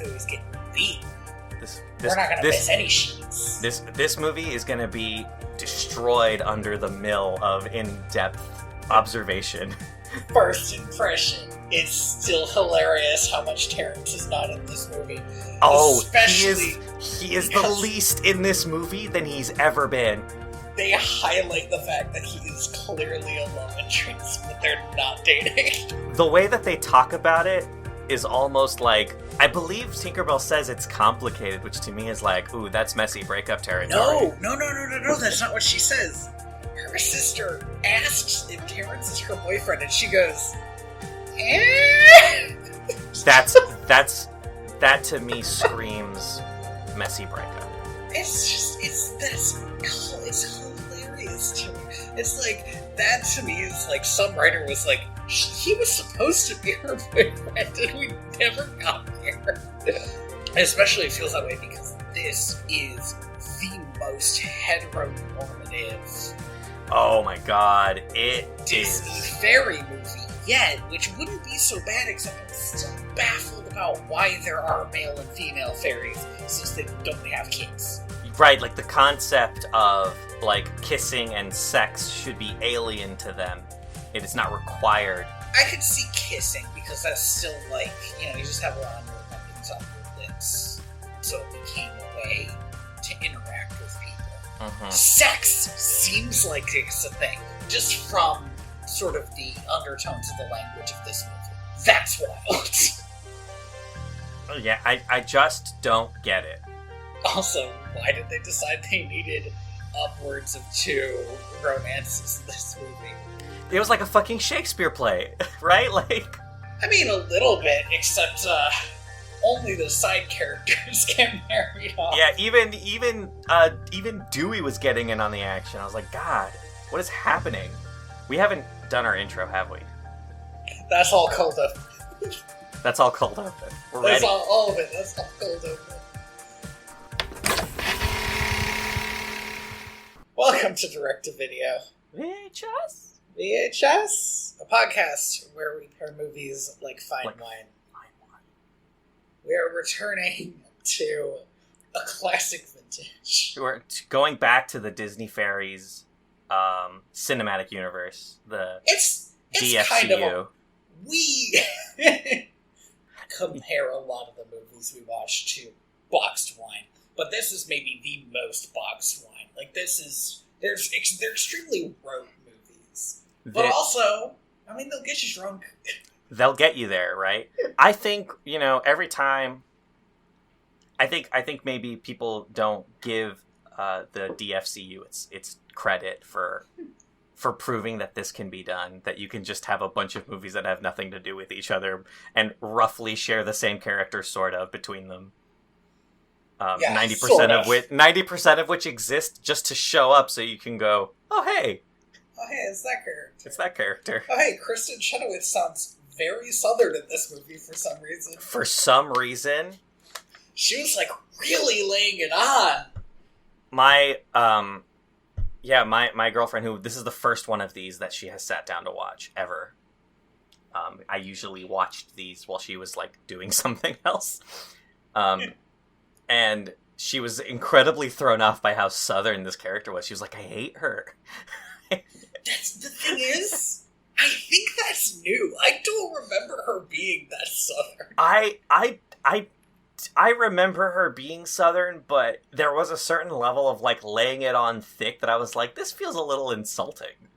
movie's getting beat. We're not going to miss any sheets. This movie is going to be destroyed under the mill of in-depth observation. First impression, it's still hilarious how much Terrence is not in this movie. Oh, especially he is the least in this movie than he's ever been. They highlight the fact that he is clearly a love interest, but they're not dating. The way that they talk about it is almost like, I believe Tinkerbell says it's complicated, which to me is like, ooh, that's messy breakup territory. No, that's not what she says. Her sister asks if Terrence is her boyfriend, and she goes, eh? That to me screams messy breakup. It's hilarious to me. It's like, that to me is like, some writer was like, he was supposed to be her boyfriend, and we never got there. Especially it feels that way because this is the most heteronormative. Oh my god, Disney fairy movie yet, which wouldn't be so bad, except I'm still baffled about why there are male and female fairies since they don't have kids. Right, like the concept of like kissing and sex should be alien to them. It is not required. I could see kissing because that's still like, you just have a lot of things on your lips, so it became a way to interact with people. Mm-hmm. Sex seems like it's a thing, just from sort of the undertones of the language of this movie. That's wild. Oh yeah, I just don't get it. Also, why did they decide they needed upwards of 2 romances in this movie? It was like a fucking Shakespeare play, right? Like, I mean, a little bit, except only the side characters get married off. Yeah, even Dewey was getting in on the action. I was like, God, what is happening? We haven't done our intro, have we? That's all cold open. That's all cold open. We're That's ready. all of it. That's all cold open. Welcome to Direct to Video. VHS, a podcast where we pair movies like fine wine. We are returning to a classic vintage. We're going back to the Disney Fairies cinematic universe, the It's DFCU. kind of we compare a lot of the movies we watch to boxed wine, but this is maybe the most boxed wine. Like, they're extremely rote movies. But also, I mean, they'll get you drunk. They'll get you there, right? I think, every time... I think maybe people don't give the DFCU its credit for proving that this can be done, that you can just have a bunch of movies that have nothing to do with each other and roughly share the same characters, sort of, between them. 90% of which exist just to show up so you can go, oh hey, it's that character. It's that character. Oh hey, Kristen Chenoweth sounds very southern in this movie for some reason. For some reason, she was like really laying it on. My girlfriend, who this is the first one of these that she has sat down to watch ever. I usually watched these while she was like doing something else. And she was incredibly thrown off by how southern this character was. She was like, I hate her. That's the thing is, I think that's new. I don't remember her being that southern. I remember her being southern, but there was a certain level of like laying it on thick that I was like, this feels a little insulting.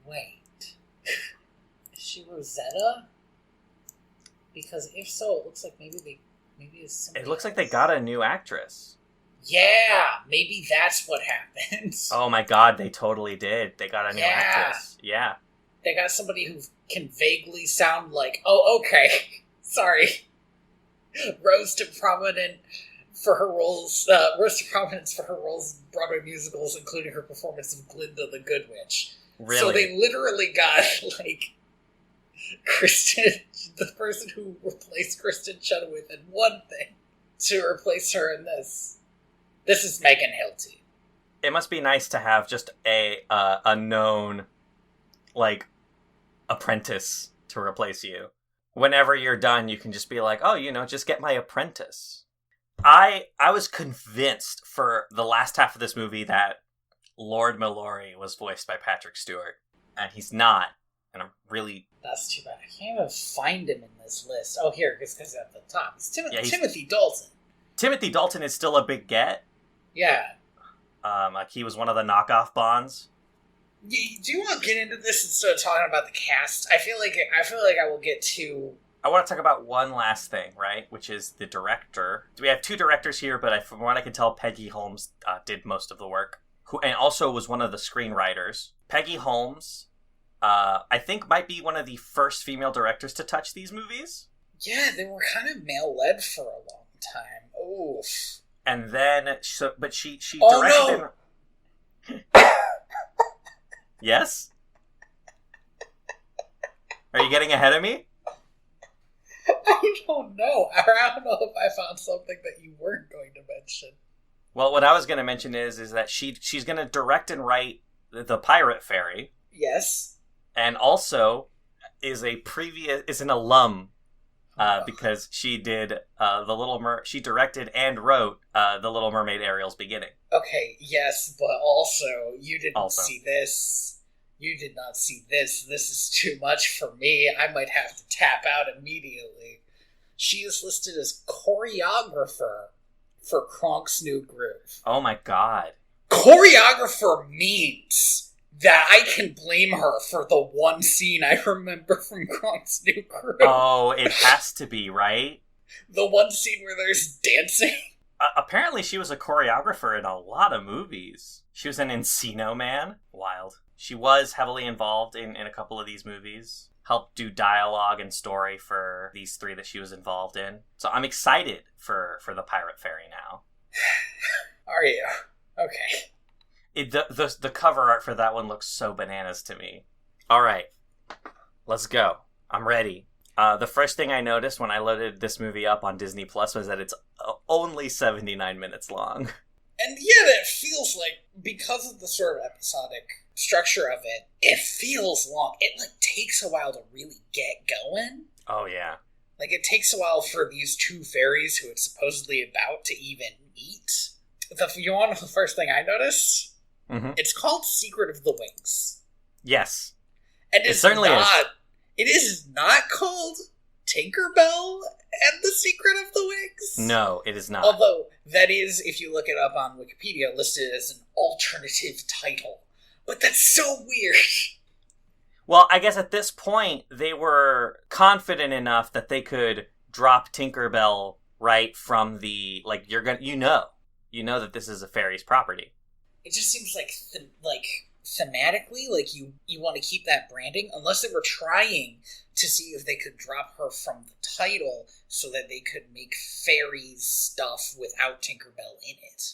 Wait. Is she Rosetta? Because if so, it looks like maybe it's somebody It looks like else. they got a new actress. Yeah, maybe that's what happened. Oh my god, they totally did. They got a new actress. Yeah. They got somebody who can vaguely sound like, oh, okay, sorry. Rose to prominence for her roles in Broadway musicals, including her performance of Glinda the Good Witch. Really? So they literally got, like, Kristen, the person who replaced Kristen Chenoweth in one thing, to replace her in this. This is Megan Hilty. It must be nice to have just a known, like, apprentice to replace you. whenever you're done, you can just be like, oh, just get my apprentice. I was convinced for the last half of this movie that Lord Mallory was voiced by Patrick Stewart, and he's not. And I'm really... That's too bad. I can't even find him in this list. Oh, here, because he's at the top. It's Timothy Dalton. Timothy Dalton is still a big get. Yeah. Like he was one of the knockoff Bonds. Do you want to get into this instead of talking about the cast? I feel like I will get to... I want to talk about one last thing, right? Which is the director. We have two directors here, but from what I can tell, Peggy Holmes did most of the work. And also was one of the screenwriters. Peggy Holmes, I think, might be one of the first female directors to touch these movies. Yeah, they were kind of male-led for a long time. Oof. And then, she directed... Oh, no! Yes? Are you getting ahead of me? I don't know. I don't know if I found something that you weren't going to mention. Well, what I was going to mention is that she's going to direct and write The Pirate Fairy. Yes. And also is an alum because she did she directed and wrote The Little Mermaid Ariel's Beginning. Okay, yes, but also you didn't see this. You did not see this. This is too much for me. I might have to tap out immediately. She is listed as choreographer for Kronk's New Groove. Oh my god. Choreographer means that I can blame her for the one scene I remember from Kronk's New Groove. Oh, it has to be, right? The one scene where there's dancing. Apparently she was a choreographer in a lot of movies. She was in Encino Man. Wild. She was heavily involved in a couple of these movies. Helped do dialogue and story for these three that she was involved in. So I'm excited for The Pirate Fairy now. Are you? Okay. The cover art for that one looks so bananas to me. All right. Let's go. I'm ready. The first thing I noticed when I loaded this movie up on Disney Plus was that it's only 79 minutes long. And yet it feels like, because of the sort of episodic structure of it, it feels long. It takes a while to really get going. Oh, yeah. It takes a while for these two fairies who it's supposedly about to even meet. You want the first thing I noticed? Mm-hmm. It's called Secret of the Wings. Yes. And it certainly is. It is not called Tinkerbell and the Secret of the Wings? No, it is not. Although, that is, if you look it up on Wikipedia, listed as an alternative title. But that's so weird. Well, I guess at this point, they were confident enough that they could drop Tinkerbell right from the, you know that this is a fairy's property. It just seems thematically, you want to keep that branding, unless they were trying to see if they could drop her from the title so that they could make fairies stuff without Tinkerbell in it.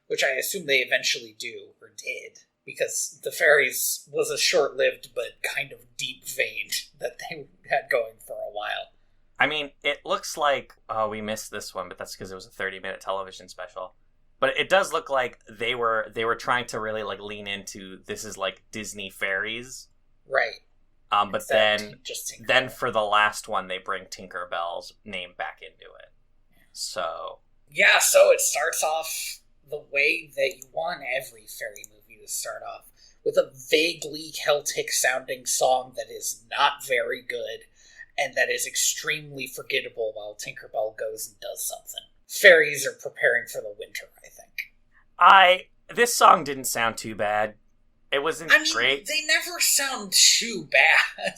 Which I assume they eventually do, or did. Because the fairies was a short-lived but kind of deep vein that they had going for a while. I mean, it looks like... Oh, we missed this one, but that's because it was a 30-minute television special. But it does look like they were trying to really lean into this is Disney fairies. Right. But then for the last one, they bring Tinkerbell's name back into it. So... Yeah, so it starts off the way that you want every fairy movie to start off, with a vaguely Celtic-sounding song that is not very good, and that is extremely forgettable while Tinkerbell goes and does something. Fairies are preparing for the winter, I think. This song didn't sound too bad. It wasn't great. They never sound too bad.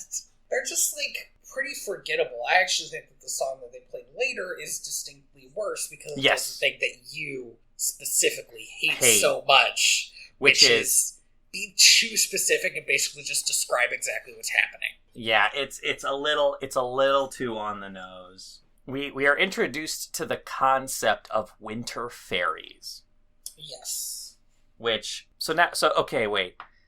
They're just, pretty forgettable. I actually think that the song that they played later is distinctly worse because of the thing that you specifically hate so much, which is be too specific and basically just describe exactly what's happening. Yeah, it's a little too on the nose. We are introduced to the concept of winter fairies. Yes.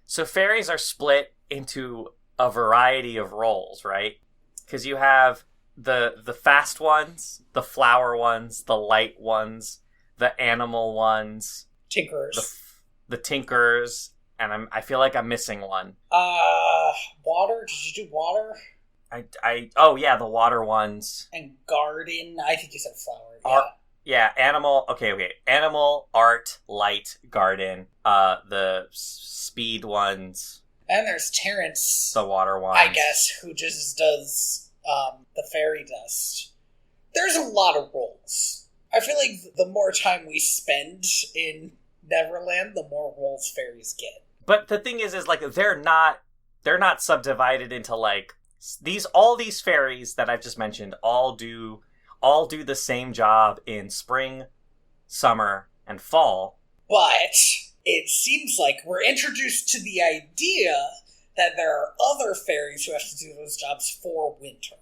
So fairies are split into a variety of roles, right? Because you have the fast ones, the flower ones, the light ones, the animal ones, Tinkers, the tinkers, and I feel like I'm missing one. Water. Did you do water? Oh yeah, the water ones. And garden. I think you said flower. Art. Yeah, animal. Okay. Animal, art, light, garden. The speed ones. And there's Terrence. The water ones. I guess, who just does the fairy dust. There's a lot of roles. I feel like the more time we spend in Neverland, the more roles fairies get. But the thing is like they're not subdivided into like all these fairies that I've just mentioned all do the same job in spring, summer, and fall. But it seems like we're introduced to the idea that there are other fairies who have to do those jobs for winter.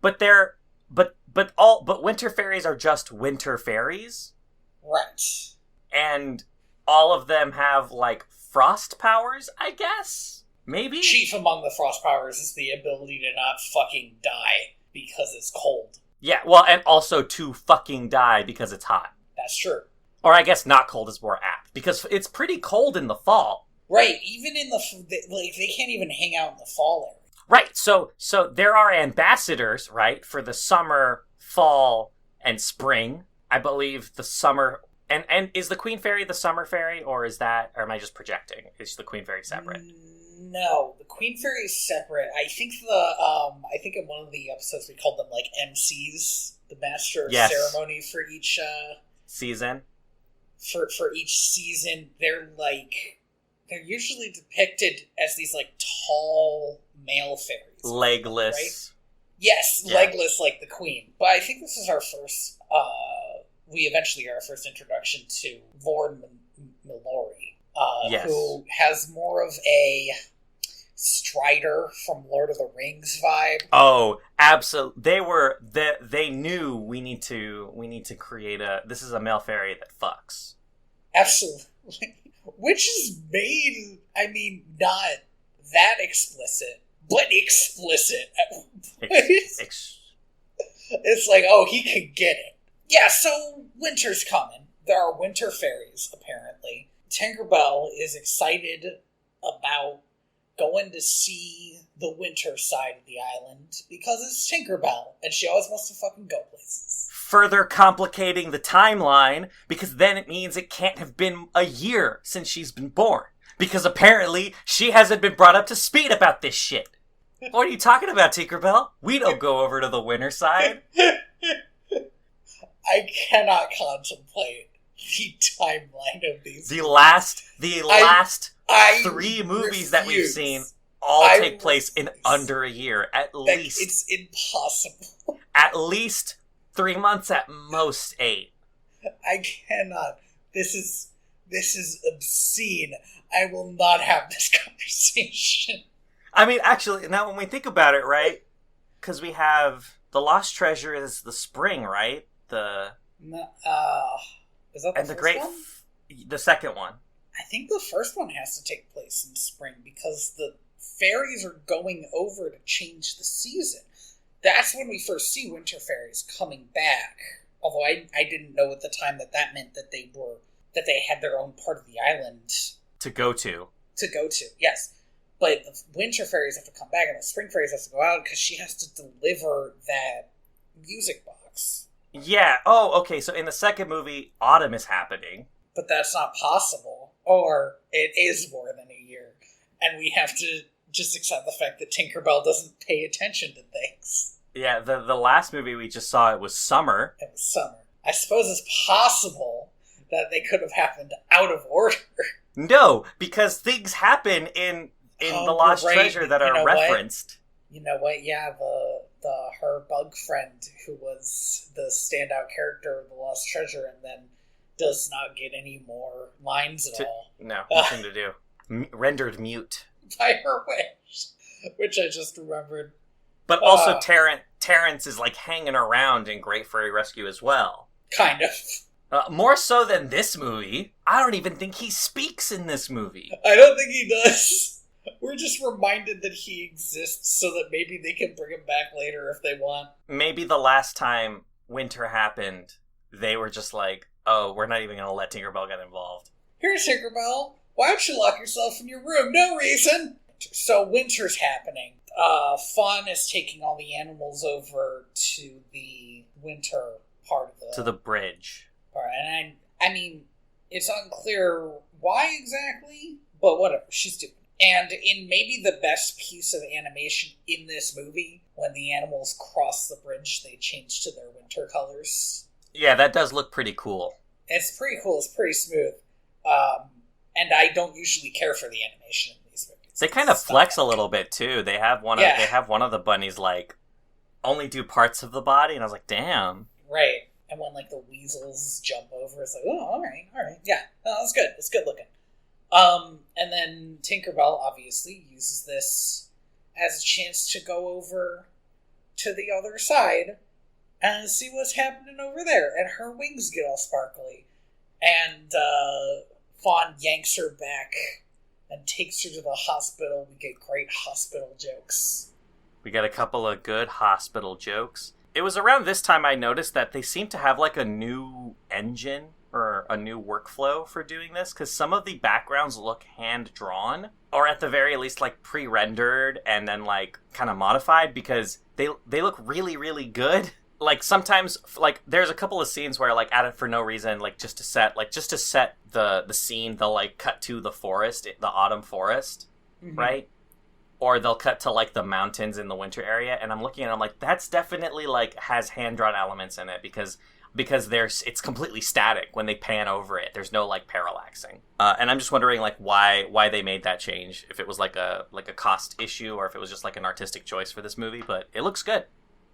But winter fairies are just winter fairies. Right. And all of them have like frost powers, I guess? Maybe? Chief among the frost powers is the ability to not fucking die because it's cold. Yeah, well, and also to fucking die because it's hot. That's true. Or I guess not cold is more apt, because it's pretty cold in the fall. Right, even in they can't even hang out in the fall area. Right, so there are ambassadors, right, for the summer, fall, and spring. I believe the summer... And is the Queen Fairy the summer fairy, or am I just projecting? Is the Queen Fairy separate? No, the Queen Fairy is separate. I think I think in one of the episodes we called them like MCs, the Master of Ceremony for each season. For each season, they're usually depicted as these like tall male fairies, legless. Right? Yes, yeah. Legless like the Queen. But I think this is our first. We eventually are our first introduction to Lord Mallory. Yes. Who has more of a Strider from Lord of the Rings vibe. Oh, absolutely! They knew we need to create this is a male fairy that fucks. Absolutely, which is made. I mean, not that explicit, but explicit. It's like, oh, he can get it. Yeah. So winter's coming. There are winter fairies, apparently. Tinkerbell is excited about going to see the winter side of the island because it's Tinkerbell and she always wants to fucking go places. Further complicating the timeline, because then it means it can't have been a year since she's been born, because apparently she hasn't been brought up to speed about this shit. What are you talking about, Tinkerbell? We don't go over to the winter side. I cannot contemplate the timeline of these. The last 3 movies that we've seen all take place in under a year, at least. It's impossible. At least 3 months, at most 8. I cannot. This is obscene. I will not have this conversation. I mean, actually, now when we think about it, right? Because we have the Lost Treasure is the spring, right? Is that the first one? The second one. I think the first one has to take place in spring because the fairies are going over to change the season. That's when we first see winter fairies coming back. Although I didn't know at the time that meant that they had their own part of the island to go to. Yes. But the winter fairies have to come back and the spring fairies have to go out because she has to deliver that music box. Yeah. Oh, okay. So in the second movie, autumn is happening. But that's not possible. Or it is more than a year. And we have to just accept the fact that Tinkerbell doesn't pay attention to things. Yeah, the last movie we just saw, it was summer. It was summer. I suppose it's possible that they could have happened out of order. No, because things happen in the Lost Treasure that are referenced. What? You know what? Yeah, her bug friend who was the standout character of the Lost Treasure and then does not get any more lines at all. No, nothing to do. Rendered mute. By her wish. Which I just remembered. But also Terrence is like hanging around in Great Fairy Rescue as well. Kind of. More so than this movie. I don't even think he speaks in this movie. I don't think he does. We're just reminded that he exists so that maybe they can bring him back later if they want. Maybe the last time winter happened, they were just like, oh, we're not even going to let Tinkerbell get involved. Here, Tinkerbell, why don't you lock yourself in your room? No reason. So winter's happening. Fawn is taking all the animals over to the winter part of the... To the bridge. Part. And I mean, it's unclear why exactly, but whatever, she's doing it. And in maybe the best piece of animation in this movie, when the animals cross the bridge, they change to their winter colors. Yeah, that does look pretty cool. It's pretty cool, it's pretty smooth. And I don't usually care for the animation in these movies. They kind of flex a little bit too. They have one of the bunnies like only do parts of the body, and I was like, damn. Right. And when like the weasels jump over, it's like, oh, all right. Yeah, that's good. It's good looking. And then Tinkerbell obviously uses this as a chance to go over to the other side and see what's happening over there. And her wings get all sparkly. And Fawn yanks her back and takes her to the hospital. We get great hospital jokes. We get a couple of good hospital jokes. It was around this time I noticed that they seem to have like a new engine or a new workflow for doing this, because some of the backgrounds look hand-drawn, or at the very least like pre-rendered and then like kind of modified, because they look really, really good. Like sometimes, like there's a couple of scenes where like for no reason, like just to set the scene, they'll like cut to the forest, the autumn forest, mm-hmm. right? Or they'll cut to like the mountains in the winter area, and I'm looking at it, I'm like, that's definitely like has hand-drawn elements in it, because it's completely static when they pan over it. There's no like parallaxing, and I'm just wondering like why they made that change. If it was like a cost issue, or if it was just like an artistic choice for this movie. But it looks good.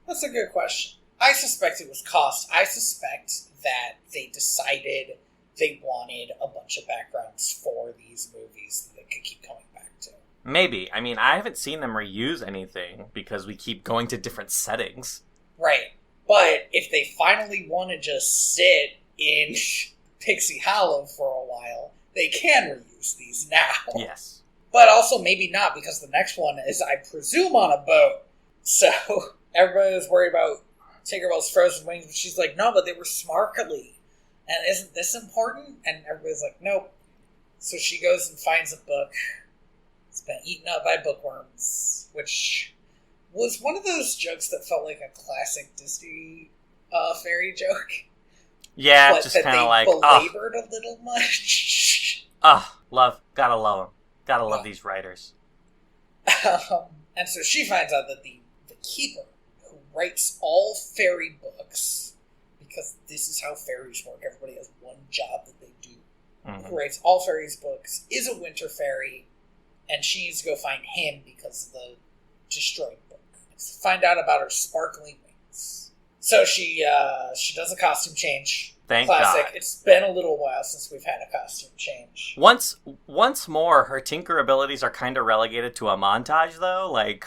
That's a good question. I suspect it was cost. I suspect that they decided they wanted a bunch of backgrounds for these movies that they could keep coming back to. Maybe. I mean, I haven't seen them reuse anything because we keep going to different settings. Right. But if they finally want to just sit in Pixie Hollow for a while, they can reuse these now. Yes. But also maybe not, because the next one is, I presume, on a boat. So everybody was worried about Tinkerbell's frozen wings, but she's like, no, but they were sparkly. And isn't this important? And everybody's like, nope. So she goes and finds a book. It's been eaten up by bookworms, which was one of those jokes that felt like a classic Disney fairy joke. Yeah, but just kind of like belabored a little much. Gotta love these writers. And so she finds out that the keeper, who writes all fairy books, because this is how fairies work, everybody has one job that they do, mm-hmm. who writes all fairies books, is a winter fairy, and she needs to go find him because of the destroyed book. To find out about her sparkling wings. So she does a costume change. Thank Classic. God. It's been a little while since we've had a costume change. Once more, her tinker abilities are kind of relegated to a montage, though. Like,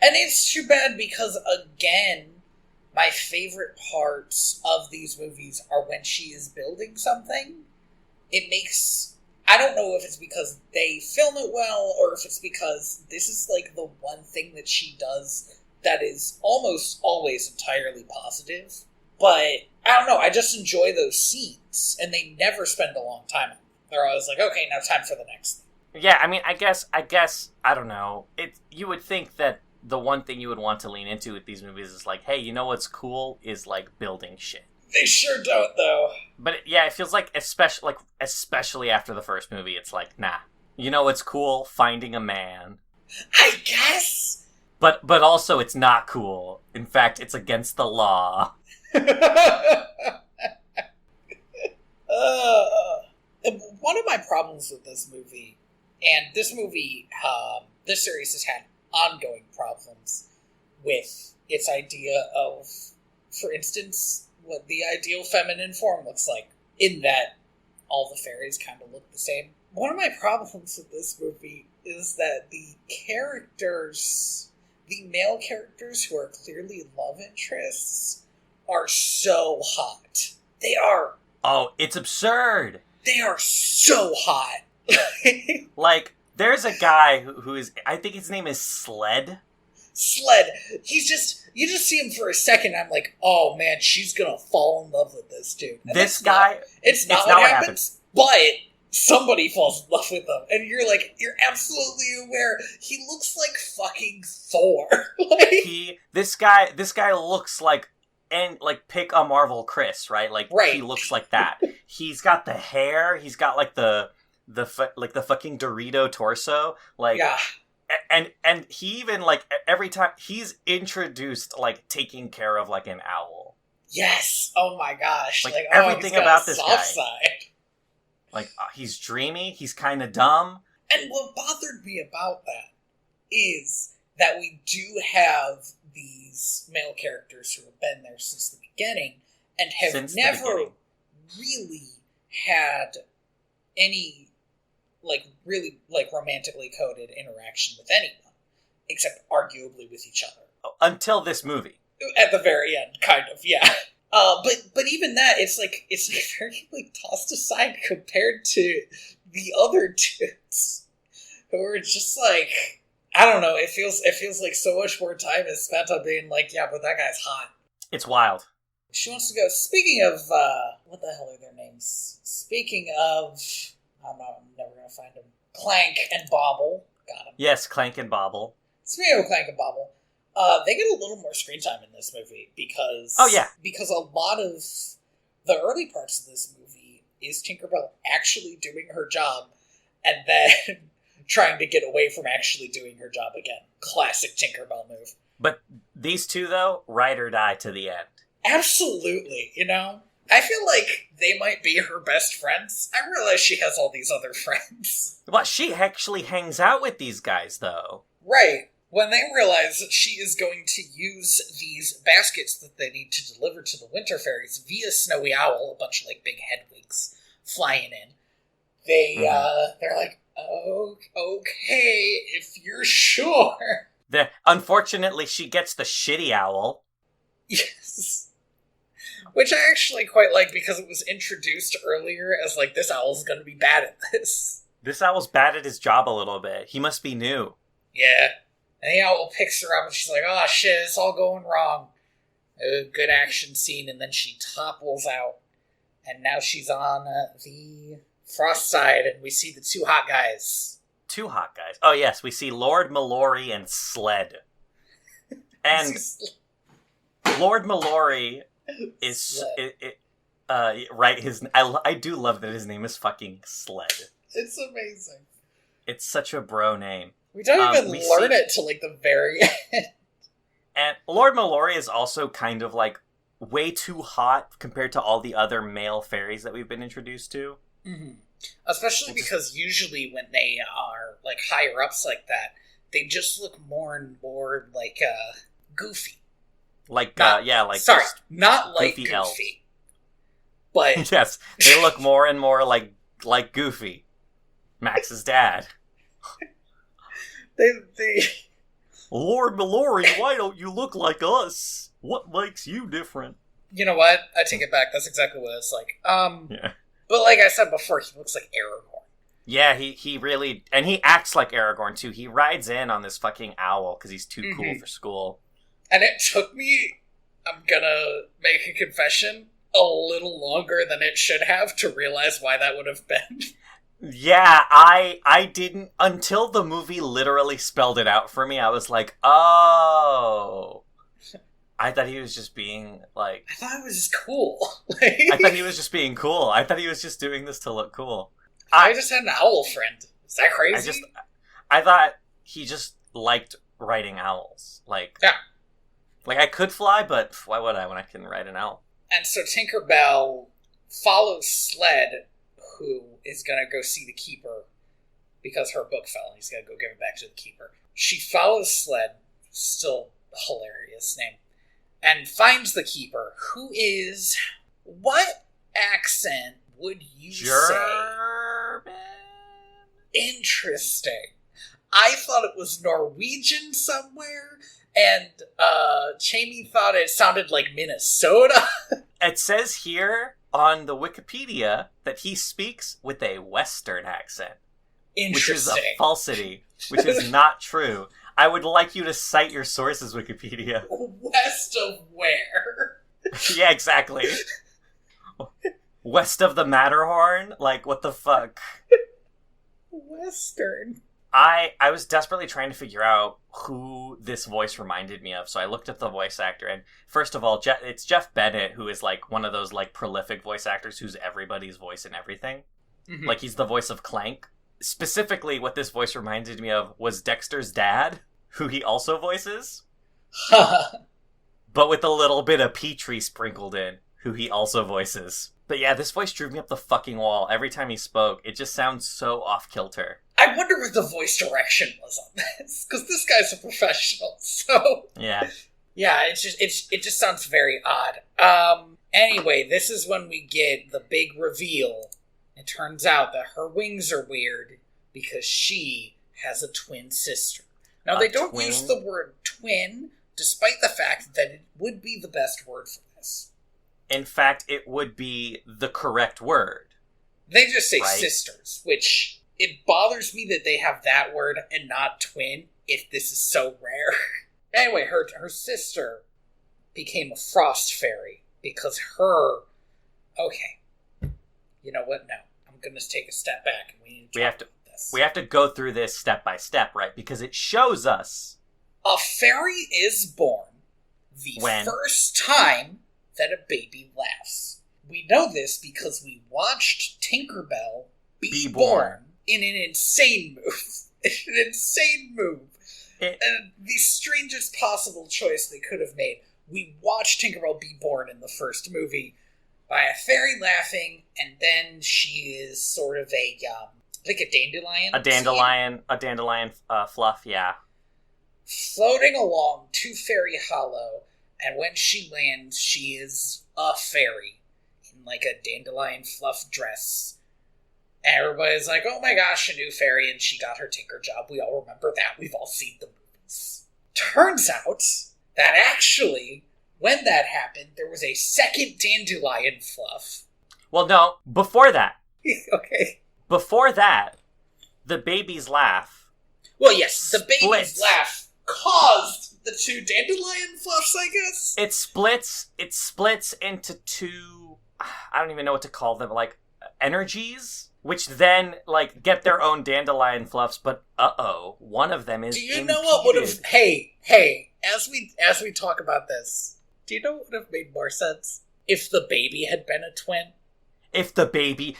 and it's too bad, because again, my favorite parts of these movies are when she is building something. It makes... I don't know if it's because they film it well, or if it's because this is like the one thing that she does that is almost always entirely positive. But I don't know, I just enjoy those scenes, and they never spend a long time on them. They're always like, okay, now time for the next thing. Yeah, I mean, I guess, I don't know. You would think that the one thing you would want to lean into with these movies is like, hey, you know what's cool is like building shit. They sure don't, though. But it feels like, especially after the first movie, it's like, nah. You know what's cool? Finding a man. I guess. But also, it's not cool. In fact, it's against the law. One of my problems with this movie, and this series has had ongoing problems with its idea of, for instance, what the ideal feminine form looks like, in that all the fairies kind of look the same. One of my problems with this movie is that the male characters who are clearly love interests, are so hot. They are... Oh, it's absurd! They are so hot! Like, there's a guy who is... I think his name is Sled. Sled. You just see him for a second, I'm like, oh man, she's gonna fall in love with this dude. And this guy... It's not what happens. But somebody falls in love with him, and you're absolutely aware he looks like fucking Thor. This guy looks like, and like, pick a Marvel Chris, right? Like, right. He looks like that. He's got the hair. He's got like the fucking Dorito torso. Like, yeah. And he even, like, every time he's introduced, like, taking care of like an owl. Yes. Oh my gosh. Like everything about this guy. Side. Like, he's dreamy. He's kind of dumb. And what bothered me about that is that we do have these male characters who have been there since the beginning and have never really had any, like, really, like, romantically coded interaction with anyone, except arguably with each other. Until this movie. At the very end, kind of, yeah. But even that, it's very, like, tossed aside compared to the other dudes who are just, like, I don't know, it feels like so much more time is spent on being like, yeah, but that guy's hot. It's wild. She wants to go, speaking of, what the hell are their names? Speaking of, I'm never going to find them. Clank and Bobble. Got him. Yes, Clank and Bobble. Speaking of Clank and Bobble, they get a little more screen time in this movie because... Oh, yeah. Because a lot of the early parts of this movie is Tinkerbell actually doing her job and then trying to get away from actually doing her job again. Classic Tinkerbell move. But these two, though, ride or die to the end. Absolutely, you know? I feel like they might be her best friends. I realize she has all these other friends. Well, she actually hangs out with these guys, though. Right. When they realize that she is going to use these baskets that they need to deliver to the Winter Fairies via Snowy Owl, a bunch of, like, big headwigs flying in, they're like, oh, okay, if you're sure. Unfortunately, she gets the shitty owl. Yes. Which I actually quite like because it was introduced earlier as, like, this owl's going to be bad at this. This owl's bad at his job a little bit. He must be new. Yeah. And the owl picks her up and she's like, oh shit, it's all going wrong. A good action scene, and then she topples out. And now she's on the frost side, and we see the two hot guys. Two hot guys. Oh yes, we see Lord Mallory and Sled. And Lord Mallory is right. I do love that his name is fucking Sled. It's amazing. It's such a bro name. We don't even learn it till, like, the very end. And Lord Mallory is also kind of, like, way too hot compared to all the other male fairies that we've been introduced to. Mm-hmm. Especially because usually when they are, like, higher ups like that, they just look more and more, like, goofy. Like, sorry, not like goofy. Elves. But... yes, they look more and more like Goofy. Max's dad. They Lord Mallory, why don't you look like us? What makes you different? You know what? I take it back. That's exactly what it's like. Yeah. But like I said before, he looks like Aragorn. Yeah, he really... And he acts like Aragorn, too. He rides in on this fucking owl because he's too cool for school. And it took me, I'm gonna make a confession, a little longer than it should have to realize why that would have been. Yeah, I didn't... Until the movie literally spelled it out for me, I was like, oh... I thought he was just being, like... I thought it was just cool. I thought he was just being cool. I thought he was just doing this to look cool. I just had an owl friend. Is that crazy? I thought he just liked riding owls. Like, yeah. Like, I could fly, but why would I when I can ride an owl? And so Tinkerbell follows Sled, who is going to go see the Keeper, because her book fell, and he's going to go give it back to the Keeper. She follows Sled, still a hilarious name, and finds the Keeper, who is... What accent would you German? say? Interesting. I thought it was Norwegian somewhere, and Jamie thought it sounded like Minnesota. It says here on the Wikipedia that he speaks with a Western accent. Which is a falsity, which is not true. I would like you to cite your sources, Wikipedia. West of where? Yeah, exactly. West of the Matterhorn? Like, what the fuck? Western. I was desperately trying to figure out who this voice reminded me of, so I looked up the voice actor, and first of all, it's Jeff Bennett, who is, like, one of those, like, prolific voice actors who's everybody's voice in everything. Mm-hmm. Like, he's the voice of Clank. Specifically, what this voice reminded me of was Dexter's dad, who he also voices. But with a little bit of Petrie sprinkled in, who he also voices. But yeah, this voice drew me up the fucking wall every time he spoke. It just sounds so off-kilter. I wonder what the voice direction was on this, because this guy's a professional, so... Yeah. Yeah, it just sounds very odd. Anyway, this is when we get the big reveal. It turns out that her wings are weird because she has a twin sister. Now, they don't use the word twin, despite the fact that it would be the best word for this. In fact, it would be the correct word. They just say sisters, which it bothers me that they have that word and not twin, if this is so rare. Anyway, her sister became a frost fairy because her... Okay. You know what? No. I'm going to take a step back and we need to talk about this. We have to go through this step by step, right? Because it shows us... A fairy is born the first time that a baby laughs. We know this because we watched Tinkerbell be born in an insane move. And the strangest possible choice they could have made. We watched Tinkerbell be born in the first movie by a fairy laughing, and then she is sort of a dandelion. A dandelion fluff, yeah. Floating along to Fairy Hollow, and when she lands, she is a fairy in like a dandelion fluff dress. And everybody's like, oh my gosh, a new fairy, and she got her tinker job. We all remember that. We've all seen the movies. Turns out that actually, when that happened, there was a second dandelion fluff. Well, no, before that. Okay. Before that, the baby's laugh. Well, yes, the baby's laugh caused the two dandelion fluffs, I guess. It splits into two, I don't even know what to call them, like, energies, which then, like, get their own dandelion fluffs, but one of them is impeded. Know what would have... Hey, as we talk about this, do you know what would have made more sense? If the baby had been a twin?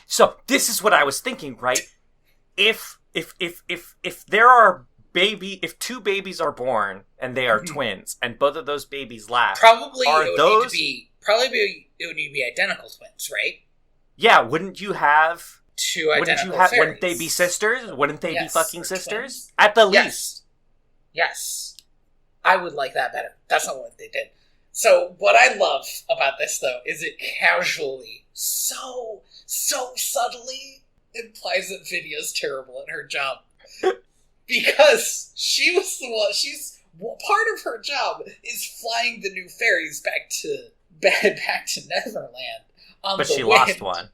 So, this is what I was thinking, right? If there are if two babies are born and they are twins, and both of those babies laugh, probably it would need to be identical twins, right? Yeah, wouldn't you have two identical fairies? Wouldn't they be sisters? Wouldn't they be fucking sisters? Twins? At the least. Yes. I would like that better. That's not what they did. So, what I love about this, though, is it casually, so subtly implies that Vidya's terrible at her job. Because she was the one, part of her job is flying the new fairies back to Neverland on but the she wind. Lost one.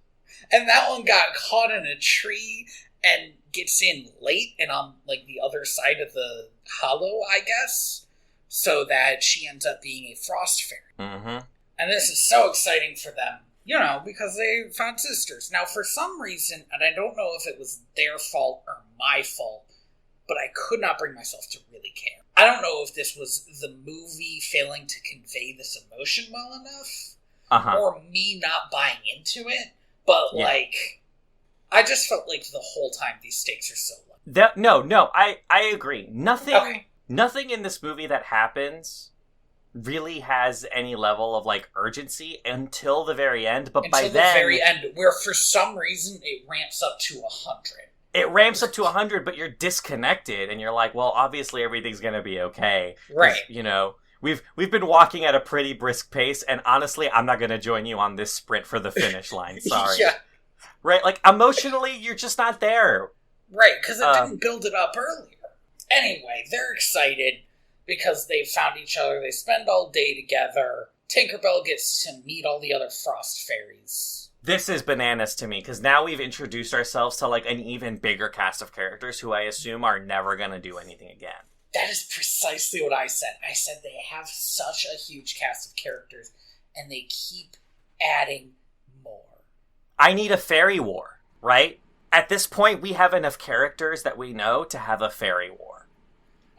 And that one got caught in a tree and gets in late and on, like, the other side of the hollow, I guess, so that she ends up being a frost fairy. Mm-hmm. And this is so exciting for them, because they found sisters. Now, for some reason, and I don't know if it was their fault or my fault, but I could not bring myself to really care. I don't know if this was the movie failing to convey this emotion well enough, or me not buying into it, but, I just felt like the whole time these stakes are so low. No, I agree. Nothing in this movie that happens really has any level of, like, urgency until the very end, but by then... Until the very end, where for some reason it ramps up to 100. It ramps up to 100, but you're disconnected, and you're like, well, obviously everything's gonna be okay. Right. We've been walking at a pretty brisk pace, and honestly, I'm not gonna join you on this sprint for the finish line, sorry. Yeah. Right, like, emotionally, you're just not there. Right, because it didn't build it up earlier. Anyway, they're excited because they've found each other, they spend all day together. Tinkerbell gets to meet all the other frost fairies. This is bananas to me, because now we've introduced ourselves to, like, an even bigger cast of characters who I assume are never going to do anything again. That is precisely what I said. I said they have such a huge cast of characters, and they keep adding more I need a fairy war, right? At this point, we have enough characters that we know to have a fairy war.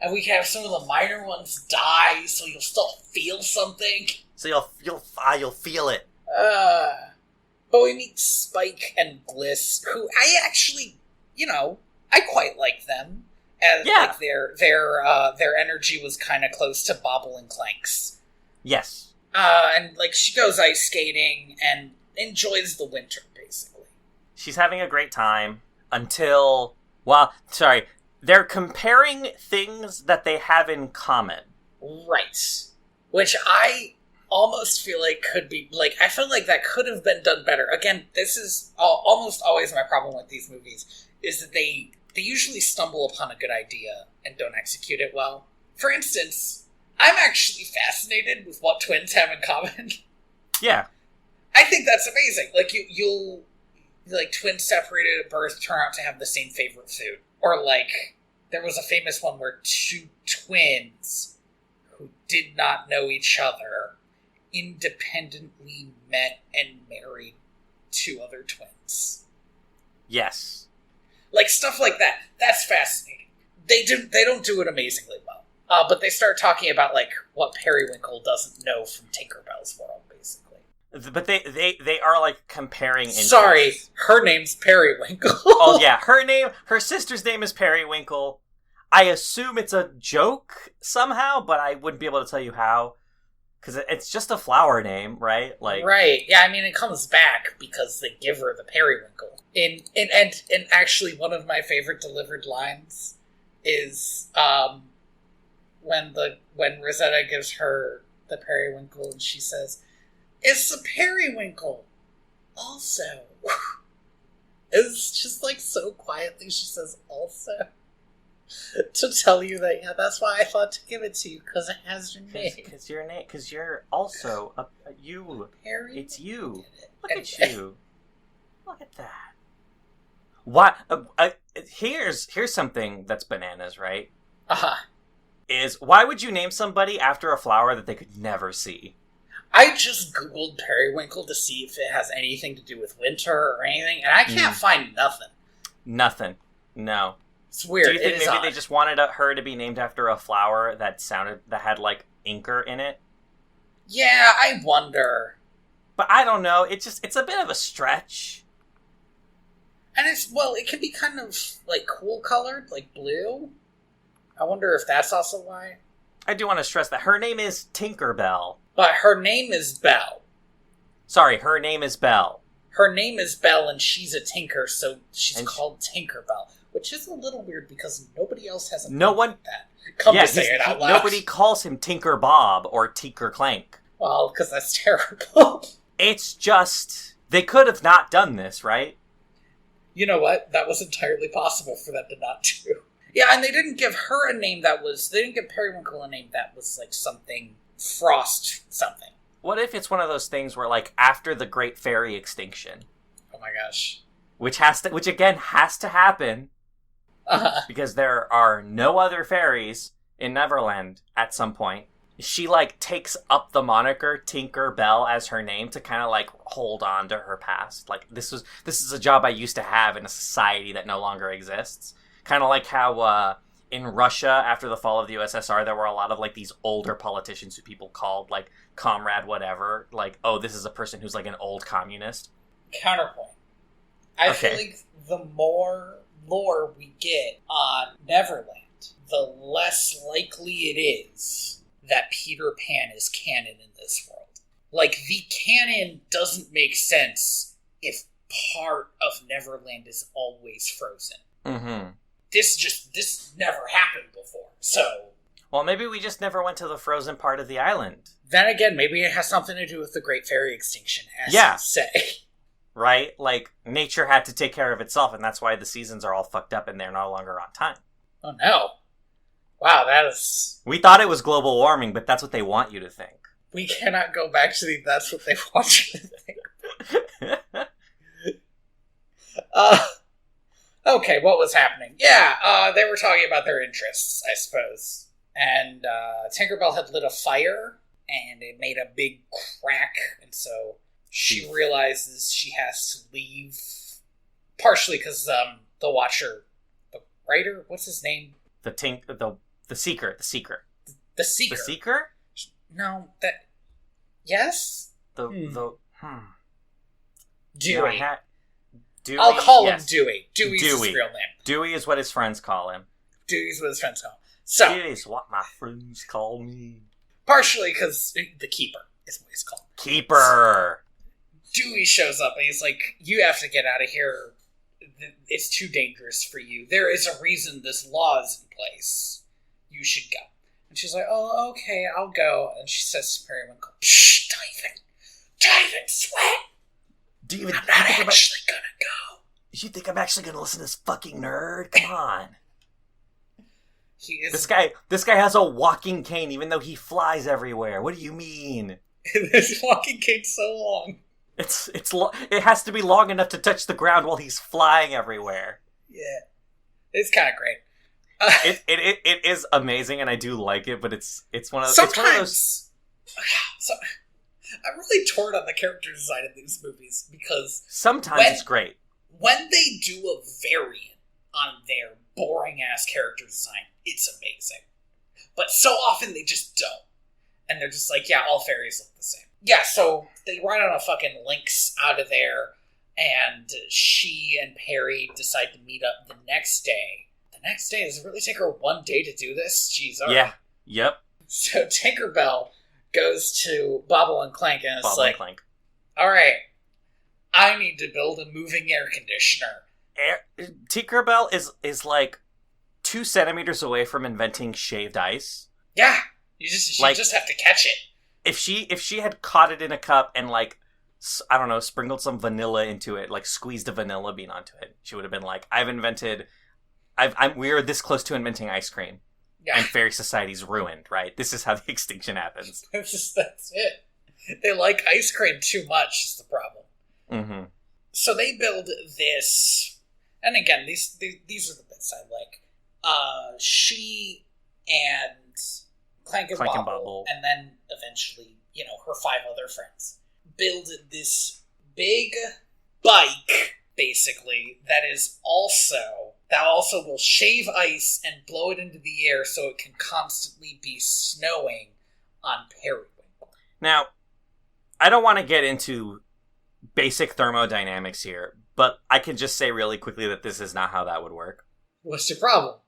And we can have some of the minor ones die, so you'll still feel something. So you'll feel it. But we meet Spike and Bliss, who I actually, I quite like them. And like their energy was kind of close to Bobble and Clank's. Yes. And like she goes ice skating and enjoys the winter, basically. She's having a great time until, they're comparing things that they have in common. Right. Which I almost feel like could be, like, I feel like that could have been done better. Again, this is almost always my problem with these movies, is that they usually stumble upon a good idea and don't execute it well. For instance, I'm actually fascinated with what twins have in common. Yeah. I think that's amazing. Like, you'll twins separated at birth turn out to have the same favorite food. Or, like, there was a famous one where two twins who did not know each other independently met and married two other twins. Yes. Like, stuff like that. That's fascinating. They don't do it amazingly well. But they start talking about, like, what Periwinkle doesn't know from Tinkerbell's world, basically. But they are, like, comparing interests. Sorry, her name's Periwinkle. Oh, yeah, her sister's name is Periwinkle. I assume it's a joke somehow, but I wouldn't be able to tell you how. Because it's just a flower name, right? Like, right. Yeah, I mean, it comes back because they give her the periwinkle. And actually, one of my favorite delivered lines is when Rosetta gives her the periwinkle and she says, "It's the periwinkle also." It's just like so quietly she says "also." To tell you that, yeah, that's why I thought to give it to you, because it has your name. Because you're also you. Harry, it's you. Look at you. Look at that. What? Here's something that's bananas, right? Is why would you name somebody after a flower that they could never see? I just googled periwinkle to see if it has anything to do with winter or anything, and I can't find nothing. Nothing. No. It's weird. Do you think maybe they just wanted her to be named after a flower that had like inker in it? Yeah, I wonder. But I don't know. It's a bit of a stretch. And it can be kind of like cool colored, like blue. I wonder if that's also why. I do want to stress that her name is Tinkerbell. But her name is Belle. Sorry, her name is Belle. Her name is Belle, and she's a tinker, so she's called Tinkerbell. Which is a little weird because nobody else has a name like that. Come to say it out loud. Nobody calls him Tinker Bob or Tinker Clank. Well, because that's terrible. It's just, they could have not done this, right? You know what? That was entirely possible for them to not do. Yeah, and they didn't give her a name they didn't give Periwinkle a name that was like something, Frost something. What if it's one of those things where, like, after the Great Fairy Extinction... Oh my gosh. Which again has to happen... Because there are no other fairies in Neverland at some point. She, like, takes up the moniker Tinker Bell as her name to kind of, like, hold on to her past. Like, this is a job I used to have in a society that no longer exists. Kind of like how, in Russia, after the fall of the USSR, there were a lot of, like, these older politicians who people called, like, comrade whatever. Like, oh, this is a person who's, like, an old communist. Counterpoint. I feel like the more lore we get on Neverland, the less likely it is that Peter Pan is canon in this world. Like, the canon doesn't make sense if part of Neverland is always frozen. Mm-hmm. This never happened before, so... Well, maybe we just never went to the frozen part of the island. Then again, maybe it has something to do with the Great Fairy Extinction, as you say. Right? Like, nature had to take care of itself, and that's why the seasons are all fucked up and they're no longer on time. Oh, no. Wow, that is... We thought it was global warming, but that's what they want you to think. We cannot go back to that's what they want you to think. Okay, what was happening? Yeah, they were talking about their interests, I suppose. And Tinkerbell had lit a fire, and it made a big crack, and so... she realizes she has to leave, partially because the Watcher, the writer, what's his name? The Seeker. The Seeker. The Seeker? No, that... Yes? Dewey. Dewey. I'll call him Dewey. Dewey's his real name. Dewey is what his friends call him. So, it is what my friends call me. Partially because the Keeper is what he's called. Keeper! Dewey shows up and he's like, you have to get out of here. It's too dangerous for you. There is a reason this law is in place. You should go. And she's like, oh, okay, I'll go. And she says to Periwinkle, shh, dive in, sweat. I'm not actually gonna go. You think I'm actually gonna listen to this fucking nerd? Come on. He is... This guy has a walking cane, even though he flies everywhere. What do you mean? This walking cane's so long. It has to be long enough to touch the ground while he's flying everywhere. Yeah, it's kind of great. It is amazing, and I do like it, but it's one of those. So, I'm really torn on the character design in these movies because sometimes it's great when they do a variant on their boring ass character design. It's amazing, but so often they just don't, and they're just like, yeah, all fairies look the same. Yeah, so they ride on a fucking lynx out of there, and she and Perry decide to meet up the next day. The next day? Does it really take her one day to do this? Jeez, all right. Yeah, yep. So Tinkerbell goes to Bobble and Clank and it's like, all right, I need to build a moving air conditioner. Tinkerbell is like 2 centimeters away from inventing shaved ice. Yeah, you just have to catch it. If she had caught it in a cup and, like, I don't know, sprinkled some vanilla into it, like squeezed a vanilla bean onto it, she would have been like, we're this close to inventing ice cream. Yeah. And fairy society's ruined, right? This is how the extinction happens. That's it. They like ice cream too much is the problem. Mm-hmm. So they build this, and again, these are the bits I like. She and Clank and Bobble, and then eventually, her 5 other friends, build this big bike, basically, that also will shave ice and blow it into the air so it can constantly be snowing on Periwinkle. Now, I don't want to get into basic thermodynamics here, but I can just say really quickly that this is not how that would work. What's your problem?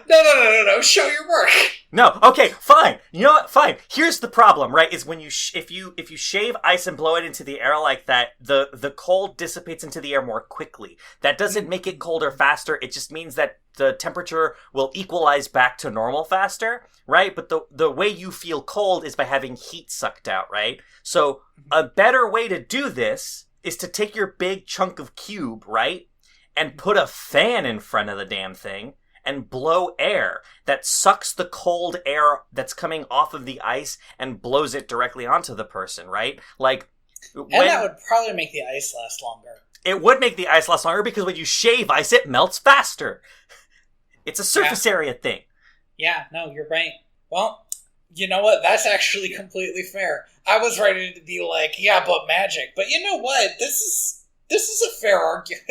No. Show your work. No. Okay. Fine. You know what? Fine. Here's the problem, right? Is when if you shave ice and blow it into the air like that, the cold dissipates into the air more quickly. That doesn't make it colder faster. It just means that the temperature will equalize back to normal faster, right? But the way you feel cold is by having heat sucked out, right? So a better way to do this is to take your big chunk of cube, right, and put a fan in front of the damn thing. And blow air that sucks the cold air that's coming off of the ice and blows it directly onto the person, right? Like, that would probably make the ice last longer. It would make the ice last longer because when you shave ice, it melts faster. It's a surface area thing. Yeah, no, you're right. Well, you know what? That's actually completely fair. I was ready to be like, yeah, but magic. But you know what? This is a fair argument.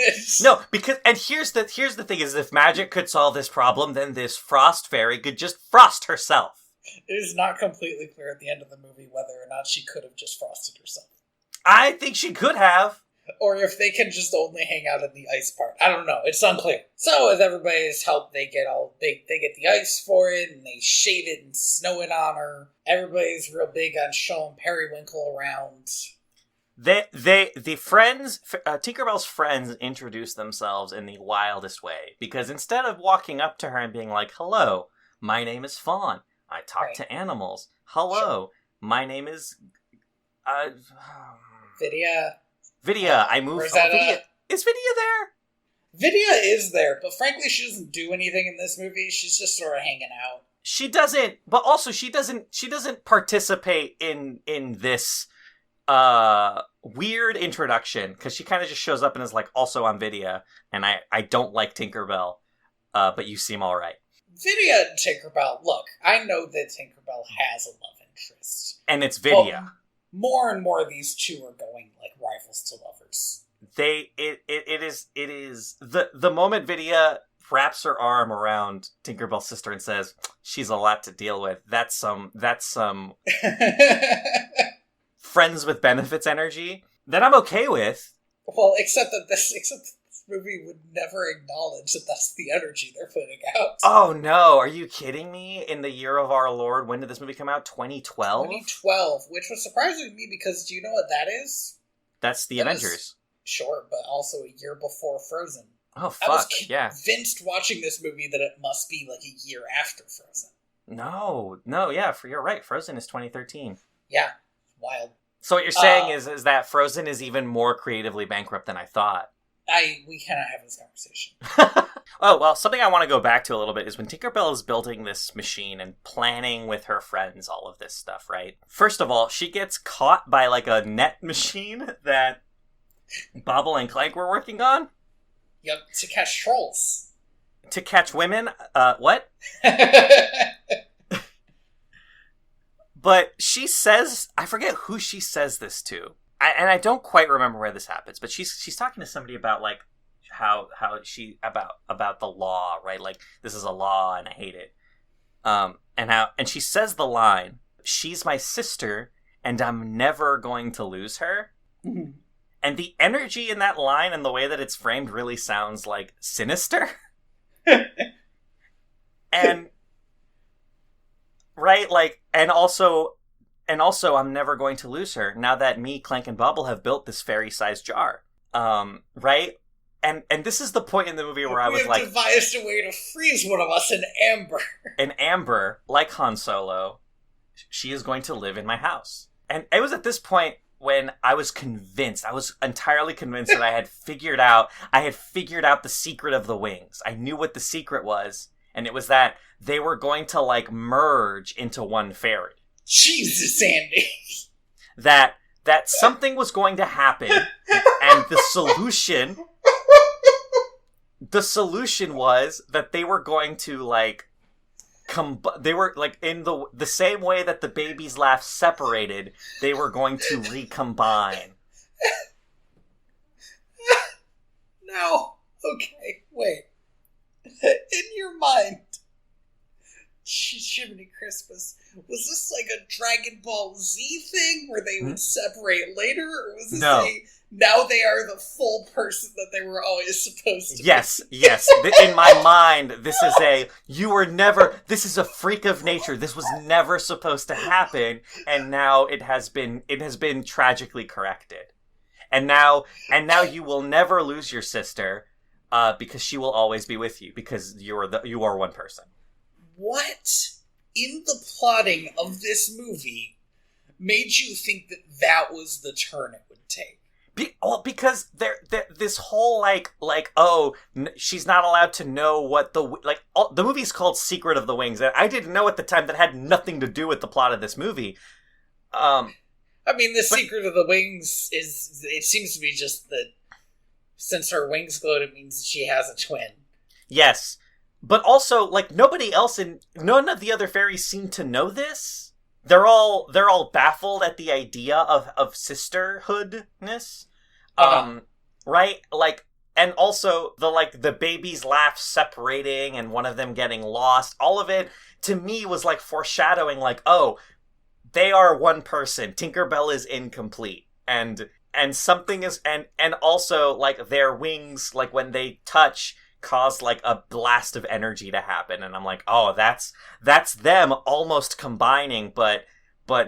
No, and here's the thing is, if magic could solve this problem, then this frost fairy could just frost herself. It is not completely clear at the end of the movie whether or not she could have just frosted herself. I think she could have. Or if they can just only hang out in the ice part. I don't know. It's unclear. So with everybody's help, they get the ice for it, and they shave it and snow it on her. Everybody's real big on showing Periwinkle around. The friends, Tinkerbell's friends introduce themselves in the wildest way, because instead of walking up to her and being like, hello, my name is Fawn, I talk to animals, hello, my name is, Vidya, I moved, Vidya, is Vidya there? Vidya is there, but frankly she doesn't do anything in this movie, she's just sort of hanging out. She doesn't, but also she doesn't participate in this, weird introduction, because she kind of just shows up and is like, also I'm Vidya, and I don't like Tinkerbell, but you seem alright. Vidya and Tinkerbell, look, I know that Tinkerbell has a love interest. And it's Vidya. more and more these two are going like rivals to lovers. It is the moment Vidya wraps her arm around Tinkerbell's sister and says, "She's a lot to deal with." That's some friends with benefits energy that I'm okay with. Well, except that this movie would never acknowledge that that's the energy they're putting out. Oh no, are you kidding me? In the year of our Lord, when did this movie come out? 2012? 2012, which was surprising to me because do you know what that is? That's the Avengers. Sure, but also a year before Frozen. Oh, fuck, I was convinced watching this movie that it must be like a year after Frozen. No, yeah, you're right. Frozen is 2013. Yeah, wild. So what you're saying is that Frozen is even more creatively bankrupt than I thought. We cannot have this conversation. Oh, well, something I want to go back to a little bit is when Tinkerbell is building this machine and planning with her friends all of this stuff, right? First of all, she gets caught by like a net machine that Bobble and Clank were working on. Yep, to catch trolls. To catch women? What? But she says, I forget who she says this to. I don't quite remember where this happens, but she's talking to somebody about like how she about the law, right? Like this is a law and I hate it. And she says the line, "She's my sister and I'm never going to lose her." Mm-hmm. And the energy in that line and the way that it's framed really sounds like sinister. And right, like, and also I'm never going to lose her now that me, Clank, and Bobble have built this fairy-sized jar. Right? And this is the point in the movie where I was like, we have devised a way to freeze one of us in amber. In amber, like Han Solo, she is going to live in my house. And it was at this point when I was entirely convinced that I had figured out the secret of the wings. I knew what the secret was, and it was that they were going to like merge into one fairy. Jesus, Andy. That something was going to happen, and the solution was that they were going to like they were like in the same way that the baby's laugh separated, they were going to recombine. No. Okay, wait. In your mind, Jiminy Christmas, was this like a Dragon Ball Z thing where they would separate later, or was this now they are the full person that they were always supposed to be? Yes. In my mind, this is a freak of nature. This was never supposed to happen, and now it has been tragically corrected. And now you will never lose your sister, because she will always be with you, because you are one person. What in the plotting of this movie made you think that was the turn it would take? Because this whole she's not allowed to know what the movie's called Secret of the Wings, and I didn't know at the time that had nothing to do with the plot of this movie. Secret of the Wings it seems to be just that since her wings glowed, it means she has a twin. Yes. But also, like, none of the other fairies seem to know this. They're all baffled at the idea of sisterhoodness. Right? Like, and also the baby's laugh separating and one of them getting lost. All of it, to me, was like foreshadowing, like, oh, they are one person. Tinkerbell is incomplete. And something is, and also, like, their wings, like, when they touch, cause like a blast of energy to happen, and I'm like, oh, that's them almost combining, but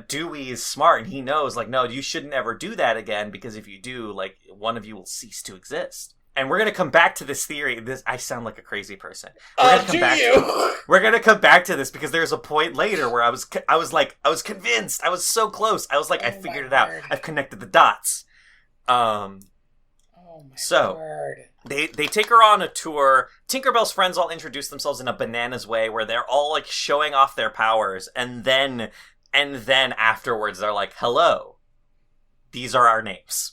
Dewey is smart and he knows, like, no, you shouldn't ever do that again, because if you do, like, one of you will cease to exist. And we're gonna come back to this theory. I sound like a crazy person. We're gonna come back to this because there's a point later where I was convinced. I was so close. I was like, I figured it out. I've connected the dots. They take her on a tour. Tinkerbell's friends all introduce themselves in a bananas way where they're all like showing off their powers, and then afterwards they're like, hello, these are our names.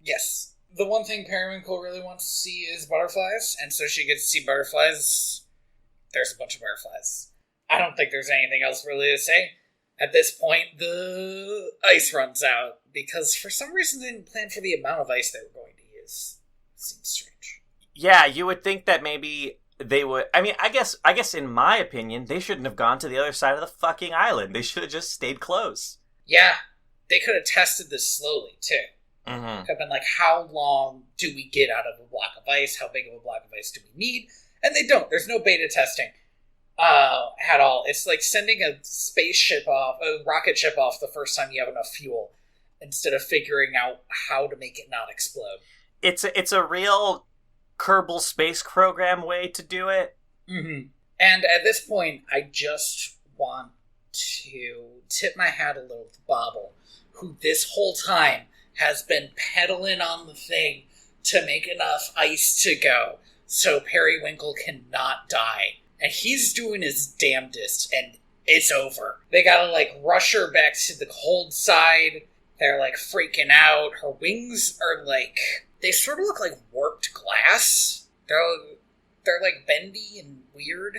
Yes. The one thing Periwinkle really wants to see is butterflies, and so she gets to see butterflies. There's a bunch of butterflies. I don't think there's anything else really to say. At this point, the ice runs out, because for some reason they didn't plan for the amount of ice they were going to use. Seems strange. Yeah, you would think that maybe they would... I mean, I guess in my opinion, they shouldn't have gone to the other side of the fucking island. They should have just stayed close. Yeah, they could have tested this slowly, too. Mm-hmm. Could have been like, how long do we get out of a block of ice? How big of a block of ice do we need? And they don't. There's no beta testing at all. It's like sending a spaceship off, a rocket ship off the first time you have enough fuel, instead of figuring out how to make it not explode. It's a real Kerbal Space Program way to do it. Mm-hmm. And at this point, I just want to tip my hat a little to Bobble, who this whole time has been pedaling on the thing to make enough ice to go so Periwinkle cannot die. And he's doing his damnedest, and it's over. They gotta, like, rush her back to the cold side. They're, like, freaking out. Her wings are, like... They sort of look like warped glass. They're like, bendy and weird.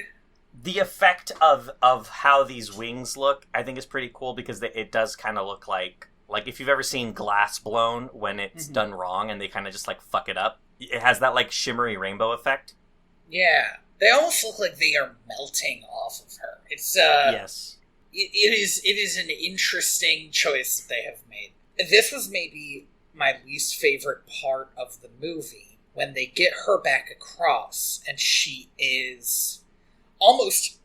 The effect of how these wings look, I think, is pretty cool, because it does kind of look like if you've ever seen glass blown when it's done wrong and they kind of just, like, fuck it up. It has that, like, shimmery rainbow effect. Yeah. They almost look like they are melting off of her. It's, yes. It is an interesting choice that they have made. This was maybe my least favorite part of the movie, when they get her back across and she is almost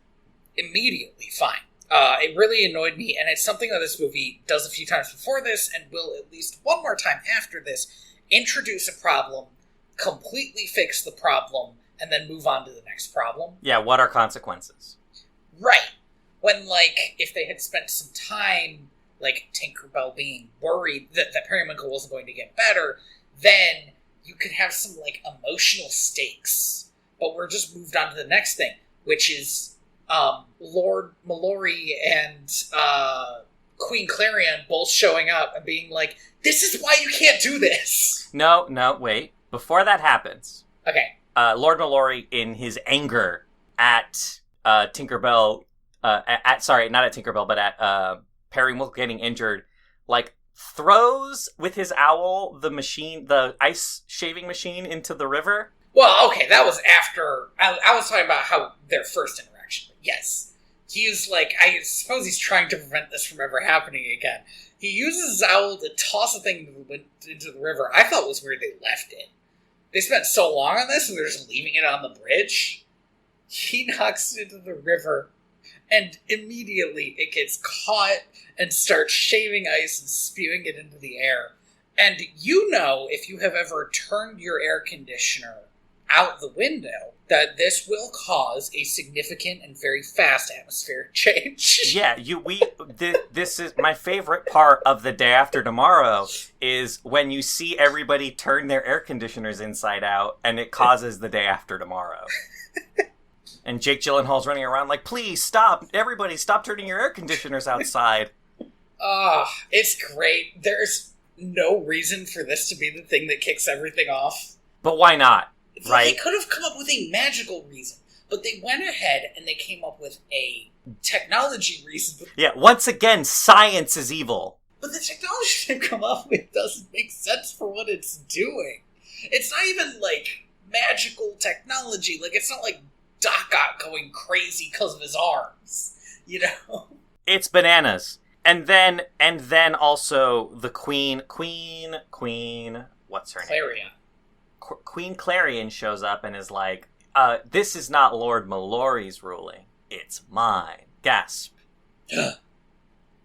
immediately fine. It really annoyed me, and it's something that this movie does a few times before this, and will at least one more time after this, introduce a problem, completely fix the problem, and then move on to the next problem. Yeah, what are consequences? Right. When, like, if they had spent some time, like, Tinkerbell being worried that Periwinkle wasn't going to get better, then you could have some, like, emotional stakes. But we're just moved on to the next thing, which is Lord Mallory and Queen Clarion both showing up and being like, this is why you can't do this! No, wait. Before that happens... Okay. Lord Mallory, in his anger at Tinkerbell... not at Tinkerbell, but at Periwinkle getting injured, like, throws with his owl the ice shaving machine into the river. Well, okay, that was after... I was talking about how their first interaction. But yes. He's like, I suppose he's trying to prevent this from ever happening again. He uses his owl to toss a thing into the river. I thought it was weird they left it. They spent so long on this, and they're just leaving it on the bridge. He knocks it into the river, and immediately it gets caught and starts shaving ice and spewing it into the air. And you know, if you have ever turned your air conditioner out the window, that this will cause a significant and very fast atmospheric change. Yeah, this is my favorite part of The Day After Tomorrow, is when you see everybody turn their air conditioners inside out, and it causes The Day After Tomorrow. And Jake Gyllenhaal's running around like, please stop, everybody stop turning your air conditioners outside. It's great. There's no reason for this to be the thing that kicks everything off. But why not? Right? They could have come up with a magical reason, but they went ahead and they came up with a technology reason. Yeah, once again, science is evil. But the technology they've come up with doesn't make sense for what it's doing. It's not even, like, magical technology. Like, it's not like Doc Ock going crazy because of his arms, you know? It's bananas. And then also the Queen, what's her Clarion. name? Queen Clarion shows up and is like, this is not Lord Mallory's ruling, it's mine. Gasp.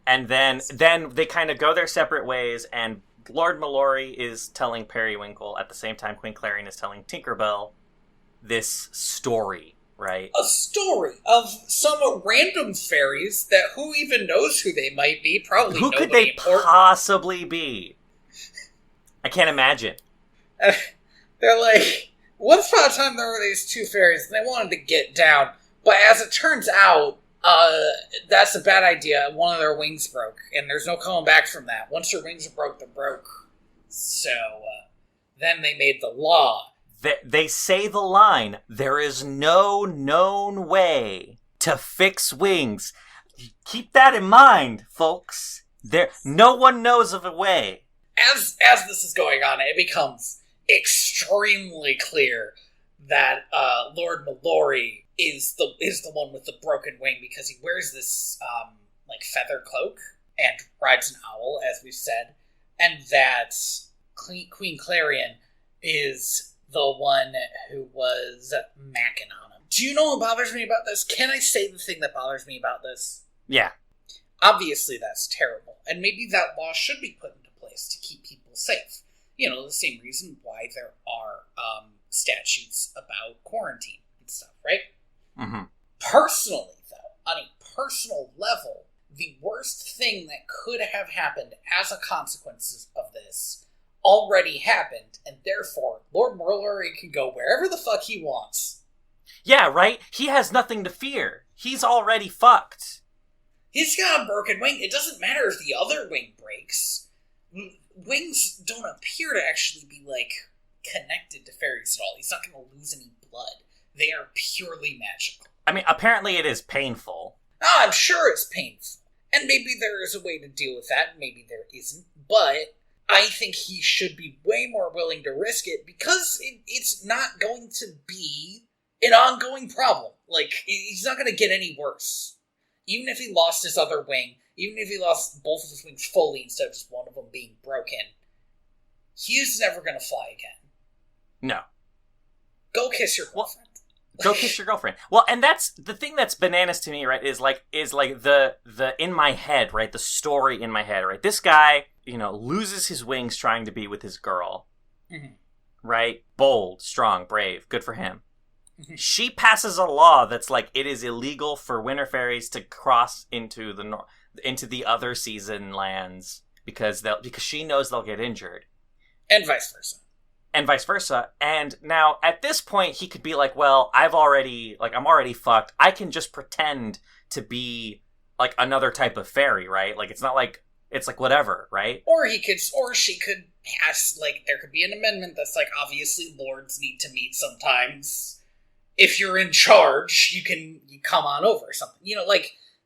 And then they kind of go their separate ways, and Lord Mallory is telling Periwinkle, at the same time Queen Clarion is telling Tinkerbell, this story, right? A story of some random fairies that who even knows who they might be? Probably who nobody could they important. Possibly be? I can't imagine. They're like, once upon a time there were these two fairies, and they wanted to get down, but as it turns out, that's a bad idea. One of their wings broke, and there's no coming back from that. Once your wings are broke, they're broke. So, then they made the law. They say the line, there is no known way to fix wings. Keep that in mind, folks. No one knows of a way. As this is going on, it becomes extremely clear that Lord Mallory is the one with the broken wing, because he wears this like feather cloak and rides an owl, as we've said, and that Queen Clarion is the one who was macking on him. Do you know what bothers me about this? Can I say the thing that bothers me about this? Yeah. Obviously, that's terrible, and maybe that law should be put into place to keep people safe. You know, the same reason why there are statutes about quarantine and stuff, right? Mm-hmm. Personally, though, on a personal level, the worst thing that could have happened as a consequence of this already happened, and therefore, Lord Mallory can go wherever the fuck he wants. Yeah, right? He has nothing to fear. He's already fucked. He's got a broken wing. It doesn't matter if the other wing breaks. Wings don't appear to actually be, like, connected to fairies at all. He's not going to lose any blood. They are purely magical. I mean, apparently it is painful. Oh, I'm sure it's painful. And maybe there is a way to deal with that, maybe there isn't. But I think he should be way more willing to risk it, because it's not going to be an ongoing problem. Like, he's not going to get any worse. Even if he lost his other wing, even if he lost both of his wings fully instead of just one of them being broken, he's never going to fly again. No. Go kiss your girlfriend. Go kiss your girlfriend. Well, and that's the thing that's bananas to me, right? Is like the in my head, right? The story in my head, right? This guy, loses his wings trying to be with his girl, mm-hmm. right? Bold, strong, brave, good for him. Mm-hmm. She passes a law that's like it is illegal for winter fairies to cross into the other season lands because she knows they'll get injured, and vice versa. And now at this point he could be like, well, I'm already fucked. I can just pretend to be like another type of fairy, right? Like it's not like it's like whatever, right? Or she could pass, like, there could be an amendment that's like, obviously lords need to meet sometimes. If you're in charge, you come on over or something.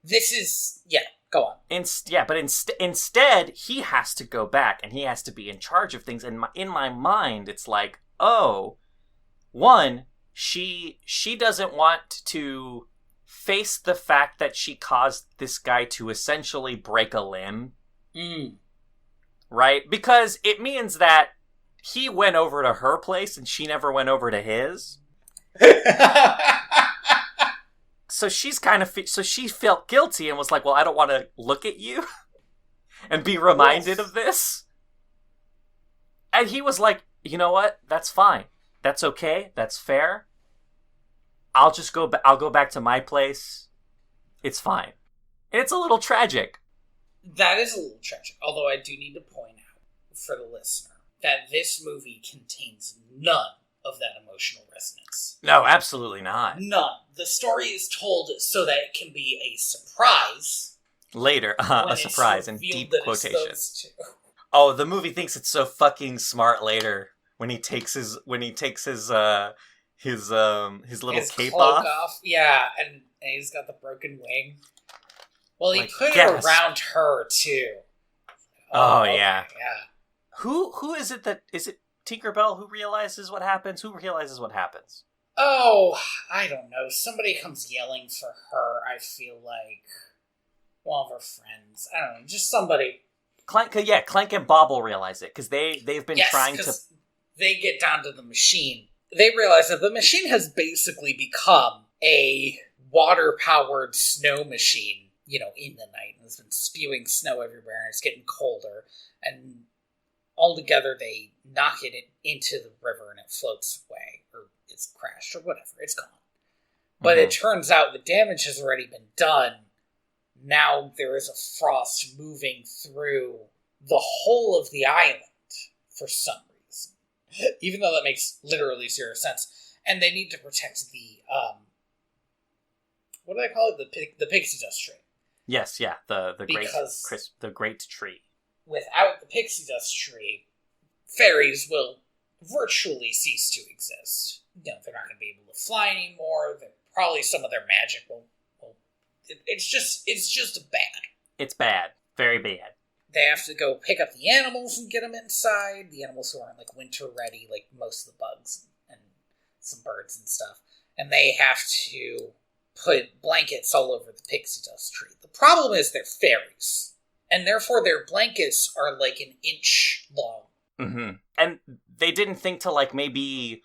This is... Yeah, go on. But instead, he has to go back, and he has to be in charge of things. And in my mind, it's like, oh, one, she doesn't want to face the fact that she caused this guy to essentially break a limb. Mm. Right? Because it means that he went over to her place, and she never went over to his. So she felt guilty and was like, well, I don't want to look at you and be reminded of this. And he was like, you know what? That's fine. That's okay. That's fair. I'll go back to my place. It's fine. And it's a little tragic. That is a little tragic. Although I do need to point out for the listener that this movie contains none of that emotional resonance. No, absolutely not. None. The story is told so that it can be a surprise. Later, a surprise in deep quotations. Oh, the movie thinks it's so fucking smart later when he takes his little cape off. Yeah, and he's got the broken wing. Well, he put gasp. it around her too. Oh okay, yeah. Yeah. Who is it that is it? Tinkerbell who realizes what happens? Who realizes what happens? Oh, I don't know. Somebody comes yelling for her, I feel like. One of her friends. I don't know. Just somebody. Clank and Bobble realize it, because they've been trying to... They get down to the machine. They realize that the machine has basically become a water-powered snow machine, in the night. And it's been spewing snow everywhere, and it's getting colder. And altogether, they knock it into the river, and it floats away, or it's crashed, or whatever. It's gone. But it turns out the damage has already been done. Now there is a frost moving through the whole of the island for some reason. Even though that makes literally zero sense. And they need to protect the, what do they call it? The pixie dust tree. Yes, yeah, the great tree. Without the pixie dust tree, fairies will virtually cease to exist. They're not going to be able to fly anymore. Probably some of their magic will it's just bad. It's bad. Very bad. They have to go pick up the animals and get them inside. The animals who aren't, like, winter ready, like most of the bugs and some birds and stuff. And they have to put blankets all over the pixie dust tree. The problem is they're fairies. And therefore their blankets are, like, an inch long. Mm-hmm. And they didn't think to, like, maybe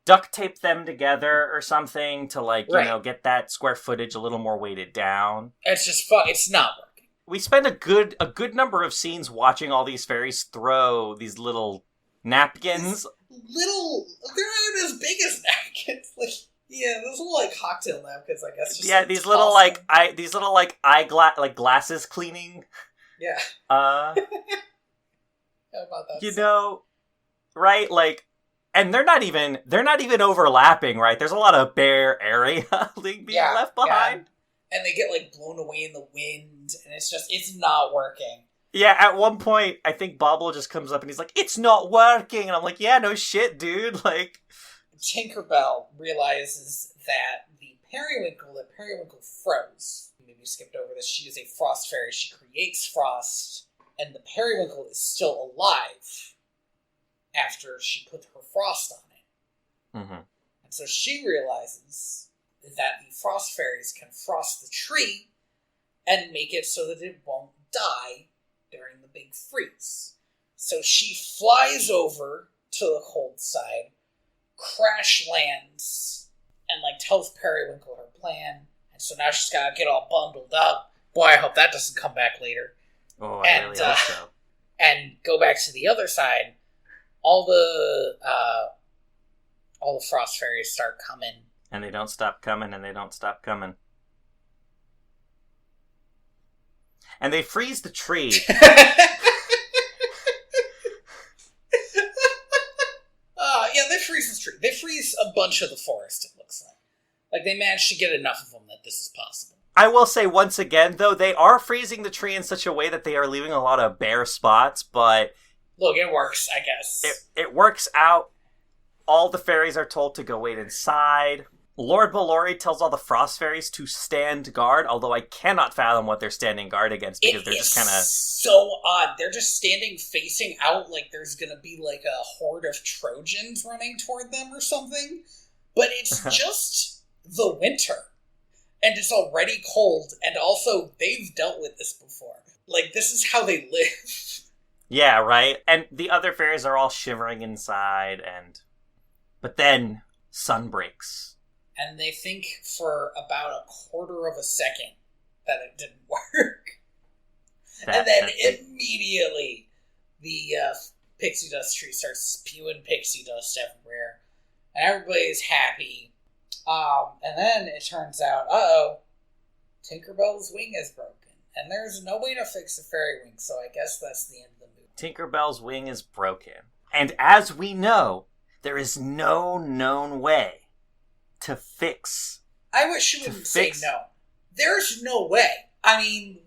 duct tape them together or something to, like, you know, get that square footage a little more weighted down. It's just fun. It's not working. We spend a good number of scenes watching all these fairies throw these little napkins. They're not as big as napkins. Like, yeah, those little, like, cocktail napkins, I guess. Just, yeah, like, these little glasses cleaning. Yeah. How about that? You know, right? Like, and they're not even overlapping, right? There's a lot of bare area being left behind. Yeah. And they get, like, blown away in the wind, and it's not working. Yeah, at one point, I think Bobble just comes up and he's like, "It's not working," and I'm like, "Yeah, no shit, dude." Like, Tinkerbell realizes that the Periwinkle froze. Maybe skipped over this. She is a frost fairy. She creates frost, and the Periwinkle is still alive after she put her frost on it. Mm-hmm. And so she realizes that the frost fairies can frost the tree and make it so that it won't die during the big freeze. So she flies over to the cold side, crash lands, and, like, tells Periwinkle her plan. And so now she's got to get all bundled up. Boy, I hope that doesn't come back later. Oh, I really hope so. And go back to the other side. All the frost fairies start coming. And they don't stop coming, and they don't stop coming. And they freeze the tree. Yeah, they freeze the tree. They freeze a bunch of the forest, it looks like. Like, they managed to get enough of them that this is possible. I will say once again, though, they are freezing the tree in such a way that they are leaving a lot of bare spots, but... Look, it works, I guess. It works out. All the fairies are told to go wait inside. Lord Balori tells all the frost fairies to stand guard, although I cannot fathom what they're standing guard against because they're just kind of... so odd. They're just standing facing out like there's going to be, like, a horde of Trojans running toward them or something. But it's just the winter. And it's already cold, and also they've dealt with this before. Like, this is how they live. Yeah, right? And the other fairies are all shivering inside, but then sun breaks. And they think for about a quarter of a second that it didn't work. And then immediately the pixie dust tree starts spewing pixie dust everywhere. And everybody's happy. And then it turns out, Tinkerbell's wing is broken. And there's no way to fix a fairy wing, so I guess that's the end of the movie. Tinkerbell's wing is broken. And as we know, there is no known way to fix. I wish you wouldn't say no. There's no way. I mean,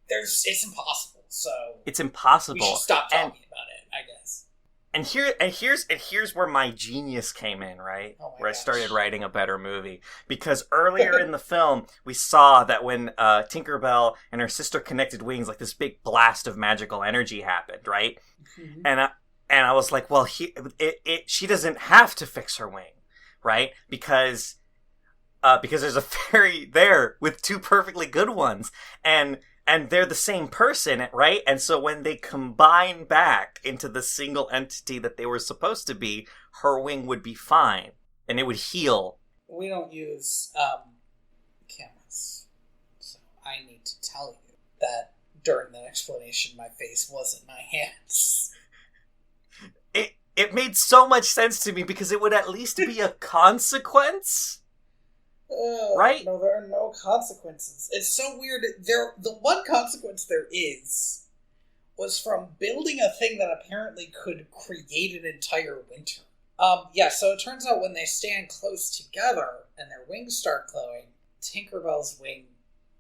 it's impossible, so... It's impossible. We should stop talking about it, I guess. And here's where my genius came in, right? Where I started writing a better movie. Because earlier in the film, we saw that when Tinkerbell and her sister connected wings, like this big blast of magical energy happened, right? Mm-hmm. And I was like, well, she doesn't have to fix her wing, right? Because there's a fairy there with two perfectly good ones, and they're the same person, right? And so when they combine back into the single entity that they were supposed to be, her wing would be fine, and it would heal. We don't use cameras, so I need to tell you that during that explanation, my face wasn't my hands. It made so much sense to me because it would at least be a consequence. Right? No, there are no consequences. It's so weird. The one consequence there is was from building a thing that apparently could create an entire winter. So it turns out when they stand close together and their wings start glowing, Tinkerbell's wing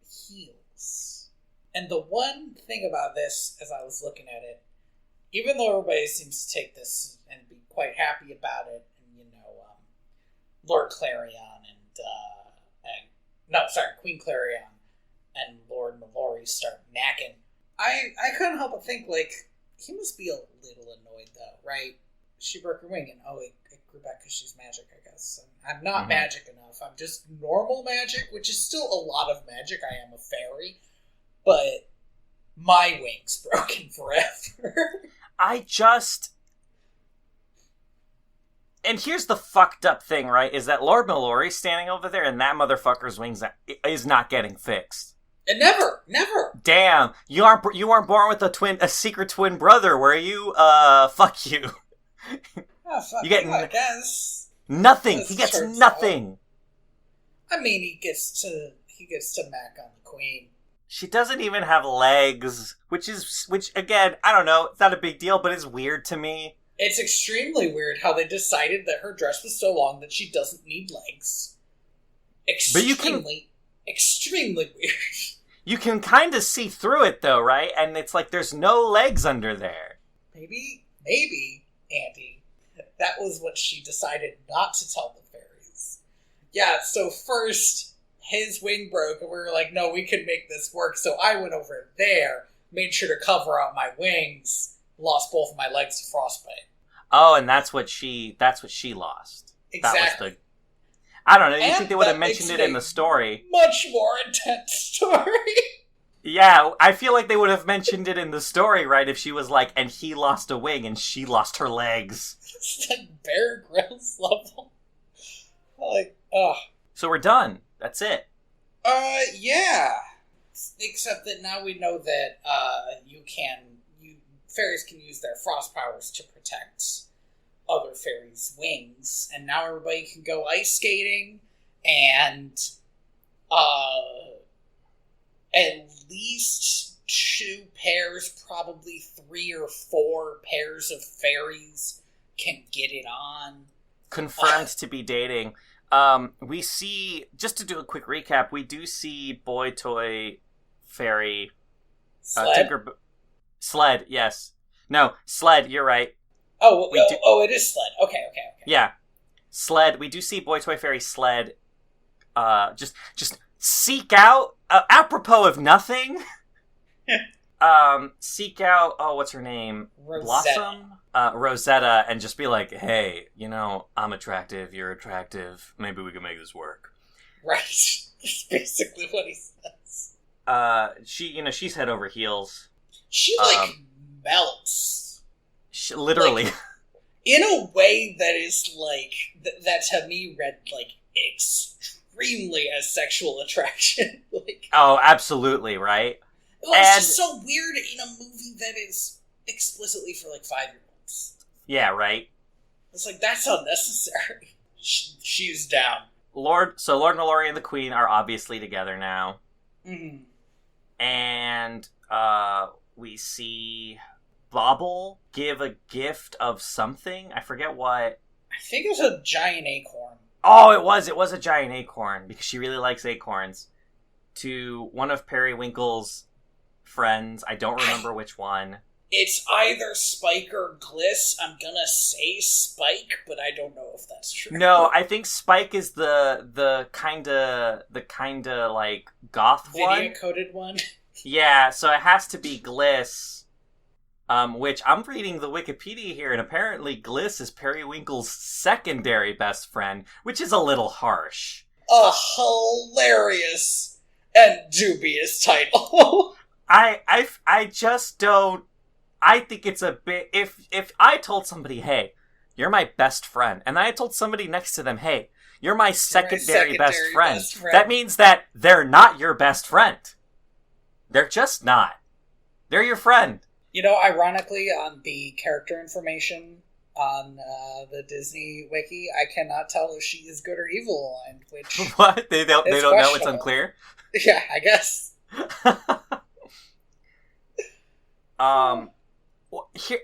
heals. And the one thing about this, as I was looking at it, even though everybody seems to take this and be quite happy about it, and Lord Clarion and No, sorry, Queen Clarion and Lord Mallory start macking. I couldn't help but think, like, he must be a little annoyed, though, right? She broke her wing, and it grew back because she's magic, I guess. And I'm not magic enough. I'm just normal magic, which is still a lot of magic. I am a fairy. But my wing's broken forever. And here's the fucked up thing, right? Is that Lord Mallory's standing over there, and that motherfucker's wings is not getting fixed. And never. Damn, you weren't born with a secret twin brother, were you? Fuck you. Oh, fuck you get I guess. Nothing. He gets nothing. Out. I mean, he gets to mac on the queen. She doesn't even have legs, which again, I don't know, it's not a big deal, but it's weird to me. It's extremely weird how they decided that her dress was so long that she doesn't need legs. Extremely weird. You can kind of see through it, though, right? And it's like there's no legs under there. Maybe, Andy, that was what she decided not to tell the fairies. Yeah, so first, his wing broke, and we were like, no, we can make this work. So I went over there, made sure to cover up my wings, lost both of my legs to frostbite. Oh, and that's what she lost. Exactly. I don't know, you think they would have mentioned it in the story. Much more intense story. Yeah, I feel like they would have mentioned it in the story, right? If she was like, and he lost a wing and she lost her legs. It's like Bear Grylls level. Like, ugh. So we're done. That's it. Yeah. Except that now we know that, fairies can use their frost powers to protect other fairies' wings, and now everybody can go ice skating, and, at least 2 pairs, probably 3 or 4 pairs of fairies can get it on. Confirmed to be dating. We see, just to do a quick recap, we do see Boy Toy Fairy... Sled? Sled, yes. No, Sled, you're right. It is Sled. Okay. Yeah. Sled, we do see Boy Toy Fairy Sled just seek out, apropos of nothing, seek out, what's her name? Rosetta. Blossom? Rosetta, and just be like, hey, I'm attractive, you're attractive, maybe we can make this work. Right. That's basically what he says. She's head over heels. She, melts. Literally. In a way that is, that to me read, extremely as sexual attraction. Oh, absolutely, right? Well, it's just so weird in a movie that is explicitly for, 5-year-olds. Yeah, right? It's that's unnecessary. She's down. Lord Mallory and the Queen are obviously together now. Mm-hmm. And, we see Bobble give a gift of something. I forget what. I think it was a giant acorn. Oh, it was a giant acorn, because she really likes acorns. To one of Periwinkle's friends. I don't remember which one. It's either Spike or Gliss. I'm gonna say Spike, but I don't know if that's true. No, I think Spike is the kinda goth one. Video-coded one? Yeah, so it has to be Gliss. Which I'm reading the Wikipedia here, and apparently Gliss is Periwinkle's secondary best friend, which is a little harsh. A hilarious and dubious title. I just don't. I think it's a bit. If I told somebody, "Hey, you're my best friend," and I told somebody next to them, "Hey, you're my secondary best friend," that means that they're not your best friend. They're just not. They're your friend. Ironically, on the character information on the Disney wiki, I cannot tell if she is good or evil, and which what they don't know. It's unclear. Yeah, I guess.